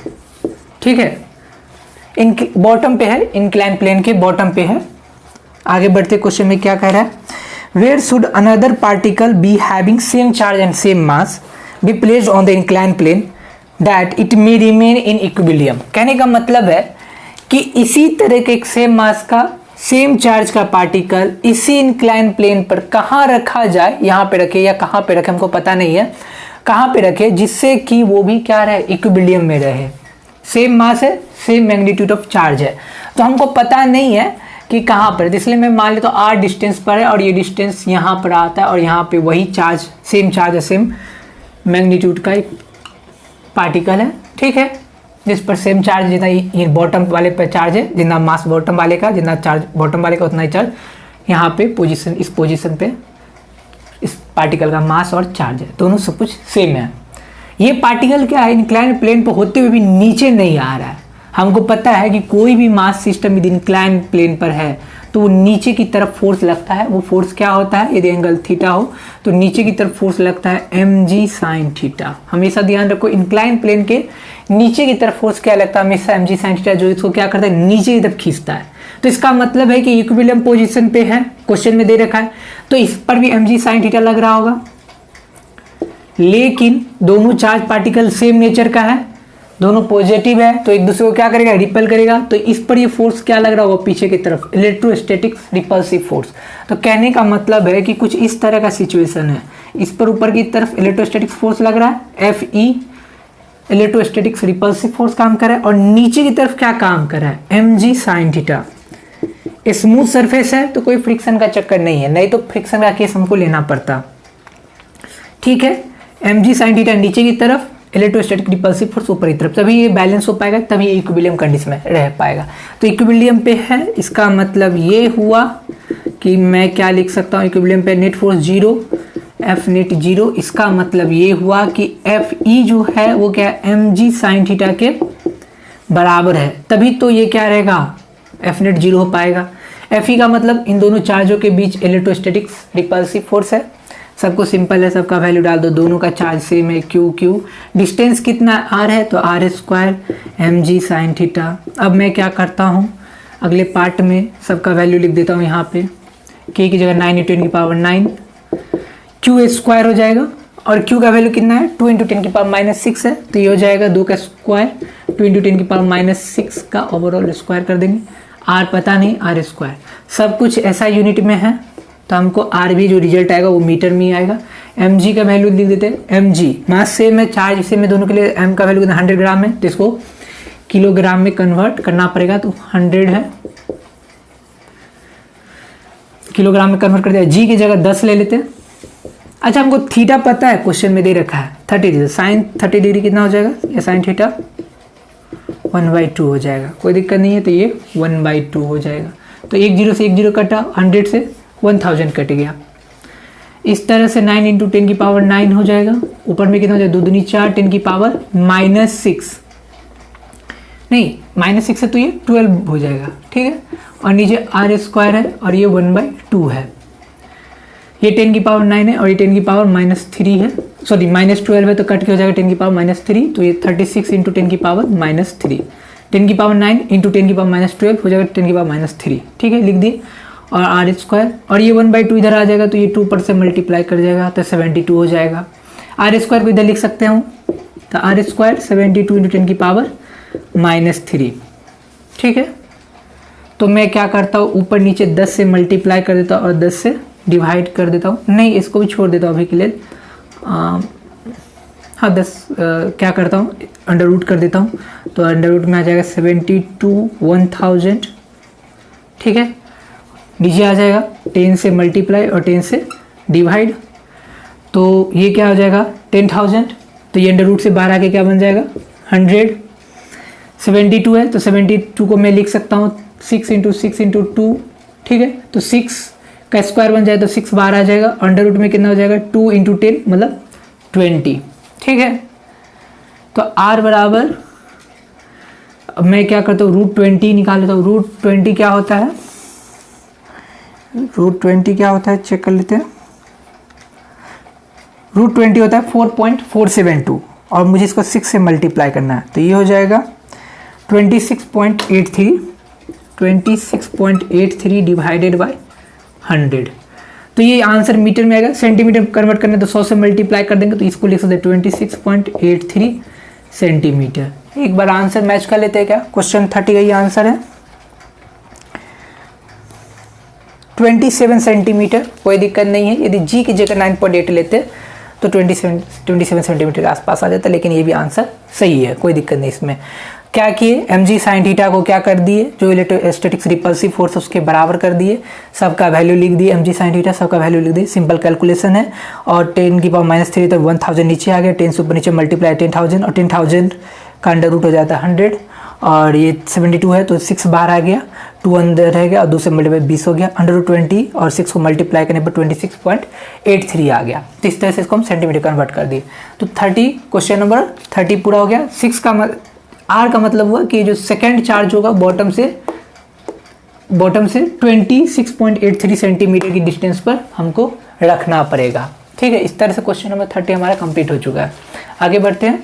ठीक है। बॉटम पे है, इंक्लाइन प्लेन के बॉटम पे है। आगे बढ़ते क्वेश्चन में क्या कह रहा है, where should another particle be having same charge and same mass be placed on the incline plane that it may remain in equilibrium. कहने का मतलब है कि इसी तरह के एक सेम मास का सेम चार्ज का पार्टिकल इसी इंक्लाइन प्लेन पर कहाँ रखा जाए, यहाँ पे रखे या कहाँ पे रखे हमको पता नहीं है, कहाँ पे रखे जिससे कि वो भी क्या रहे, इक्विलिब्रियम में रहे। सेम मास है, सेम मैग्नीट्यूड ऑफ चार्ज है, तो हमको पता नहीं है कि कहाँ पर, इसलिए मैं मान लेता हूँ आर डिस्टेंस पर है और ये डिस्टेंस यहाँ पर आता है और यहाँ पे वही चार्ज है, सेम मैग्नीट्यूड का एक पार्टिकल है, ठीक है, जिस पर सेम चार्ज जितना ये बॉटम वाले पर चार्ज है, जितना मास बॉटम वाले का, जितना चार्ज बॉटम वाले का उतना ही चार्ज यहाँ पे पोजीशन, इस पोजीशन पे इस पार्टिकल का मास और चार्ज है, दोनों सब कुछ सेम है। ये पार्टिकल क्या है, इंक्लाइन प्लेन पर होते हुए भी नीचे नहीं आ रहा है। हमको पता है कि कोई भी मास सिस्टम यदि इंक्लाइन प्लेन पर है तो वो नीचे की तरफ फोर्स लगता है। वो फोर्स क्या होता है, यदि एंगल थीटा हो तो नीचे की तरफ फोर्स लगता है mg sin थीटा। हमेशा ध्यान रखो, इंक्लाइन प्लेन के नीचे की तरफ फोर्स क्या लगता है, हमेशा mg sin थीटा, जो इसको क्या करता है, नीचे की तरफ खींचता है। तो इसका मतलब है कि इक्विलिब्रियम पोजीशन पे है, क्वेश्चन में दे रखा है, तो इस पर भी mg sin थीटा लग रहा होगा, लेकिन दोनों चार्ज पार्टिकल सेम नेचर का है, दोनों पॉजिटिव है, तो एक दूसरे को क्या करेगा, रिपेल करेगा। तो इस पर ये फोर्स क्या लग रहा होगा, पीछे की तरफ, इलेक्ट्रोस्टैटिक्स रिपल्सिव फोर्स। तो कहने का मतलब है कि कुछ इस तरह का सिचुएशन है, इस पर ऊपर की तरफ इलेक्ट्रोस्टैटिक्स फोर्स लग रहा है, Fe इलेक्ट्रोस्टैटिक्स रिपल्सिव फोर्स काम कर रहा है, और नीचे की तरफ क्या काम कर रहा है, mg sin theta. Smooth surface है तो कोई फ्रिक्शन का चक्कर नहीं है, नहीं तो फ्रिक्शन का केस हमको लेना पड़ता, ठीक है। mg sin थीटा नीचे की तरफ, इलेक्ट्रोस्टैटिक रिपल्सिव फोर्स ऊपर की तरफ, तभी ये बैलेंस हो पाएगा, तभी ये इक्विलिब्रियम कंडीशन में रह पाएगा। तो इक्विलिब्रियम पे है, इसका मतलब ये हुआ कि मैं क्या लिख सकता हूँ, इक्विलिब्रियम पे नेट फोर्स 0, एफ नेट 0। इसका मतलब ये हुआ कि एफ ई जो है वो क्या, mg sin थीटा के बराबर है, तभी तो ये क्या रहेगा, एफ नेट 0 हो पाएगा। एफ ई का मतलब इन दोनों चार्जों के बीच इलेक्ट्रोस्टैटिक्स रिपल्सिव फोर्स है। सबको सिंपल है, सबका वैल्यू डाल दो, दोनों का चार्ज सेम है, क्यू क्यू, डिस्टेंस कितना r है, तो r² mg sin थीटा। अब मैं क्या करता हूँ, अगले पार्ट में सबका वैल्यू लिख देता हूँ यहाँ पे, k की जगह 9 × 10⁹, q² हो जाएगा, और q का वैल्यू कितना है, 2 × 10⁻⁶ है, तो ये हो जाएगा 2 का स्क्वायर, 2 × 10⁻⁶ का ओवरऑल स्क्वायर कर देंगे। r पता नहीं, r², सब कुछ ऐसा यूनिट में है, तो हमको आर भी जो रिजल्ट आएगा वो मीटर में ही आएगा। mg का वैल्यू लिख देते हैं, mg मास सेम है, चार्ज सेम है दोनों के लिए, m का वैल्यू 100 ग्राम है, तो इसको किलोग्राम में कन्वर्ट करना पड़ेगा, तो 100 है, किलोग्राम में कन्वर्ट कर दिया। g की जगह 10 ले लेते हैं। अच्छा, हमको थीटा पता है, क्वेश्चन में दे रखा है 30 डिग्री, साइन 30 डिग्री कितना हो जाएगा, ये साइन थीटा 1/2 हो जाएगा, कोई दिक्कत नहीं है, तो ये 1/2 हो जाएगा। तो 1 0 से 1 0 कटा, 100 से 1000 कट गया। इस तरह से 9 × 10⁻⁹ हो जाएगा, ऊपर में कितना हो जाएगा, 2 दूनी 4, 10⁻⁻6 नहीं, -6 है तो ये 12 हो जाएगा, ठीक है। और नीचे r² है और ये 1/2 है, ये 10⁻9 है और ये 10⁻−3 है, सॉरी -12 है तो कट के हो जाएगा 10⁻−3, तो ये 36 × 10⁻−3, 10⁻9 × 10⁻−12 हो जाएगा 10⁻−3, ठीक है, लिख दिए। और r² और ये 1/2 इधर आ जाएगा, तो ये 2 पर से मल्टीप्लाई कर जाएगा, तो 72 हो जाएगा। r² को इधर लिख सकते हूँ, तो r² 72 × 10⁻−3, ठीक है। तो मैं क्या करता हूँ, ऊपर नीचे 10 से मल्टीप्लाई कर देता हूँ और 10 से डिवाइड कर देता हूँ, नहीं इसको भी छोड़ देता हूँ अभी के लिए, हाँ 10 क्या करता हूँ, अंडर रूट कर देता हूँ, तो अंडर रूट में आ जाएगा 72 1000, ठीक है। नीचे आ जाएगा 10 से मल्टीप्लाई और 10 से डिवाइड, तो ये क्या हो जाएगा 10,000, तो ये अंडर रूट से बाहर आके क्या बन जाएगा 100। 72 है तो 72 को मैं लिख सकता हूँ 6 × 6 × 2, ठीक है। तो 6 का स्क्वायर बन जाए तो 6 बाहर आ जाएगा, अंडर रूट में कितना हो जाएगा 2 इंटू 10 मतलब 20, ठीक है। तो r बराबर, अब मैं क्या करता हूँ रूट 20 निकाल लेता हूँ। रूट 20 क्या होता है, रूट 20 क्या होता है चेक कर लेते हैं। रूट 20 होता है 4.472 और मुझे इसको 6 से मल्टीप्लाई करना है, तो ये हो जाएगा 26.83 डिवाइडेड बाय 100। तो ये आंसर मीटर में आएगा। सेंटीमीटर कन्वर्ट करना है तो 100 से मल्टीप्लाई कर देंगे, तो इसको लिख सकते हैं 26.83 सेंटीमीटर। एक बार आंसर मैच कर लेते हैं क्या। क्वेश्चन 30 का ये आंसर है 27 सेंटीमीटर, कोई दिक्कत नहीं है। यदि जी की जगह 9.8 लेते तो 27 सेंटीमीटर के आसपास आ जाता, लेकिन ये भी आंसर सही है, कोई दिक्कत नहीं इसमें। क्या किए, mg sin थीटा को क्या कर दिए, जो इलेक्ट्रोस्टैटिक्स रिपल्सिव फोर्स उसके बराबर कर दिए, सबका वैल्यू लिख दिए, mg sin थीटा सबका वैल्यू लिख दिए। सिंपल कैलकुलेशन है। और 10 की पावर -3 तो 1000 नीचे आ गया, 10 से ऊपर नीचे मल्टीप्लाई 10,000 और 10,000 का अंडर रूट हो जाता है 100 और ये 72 है तो 6 बाहर आ गया, 2 अंदर रह गया और 2 से मल्टीप्लाई 20 हो गया, अंडर रूट 20 और 6 को मल्टीप्लाई करने पर 26.83 आ गया। तो इस तरह से इसको हम सेंटीमीटर कन्वर्ट कर दिए। तो 30 क्वेश्चन नंबर 30 पूरा हो गया। 6 का आर का मतलब हुआ कि जो सेकेंड चार्ज होगा बॉटम से 26.83 सेंटीमीटर की डिस्टेंस पर हमको रखना पड़ेगा, ठीक है। इस तरह से क्वेश्चन नंबर 30 हमारा कंप्लीट हो चुका है। आगे बढ़ते हैं।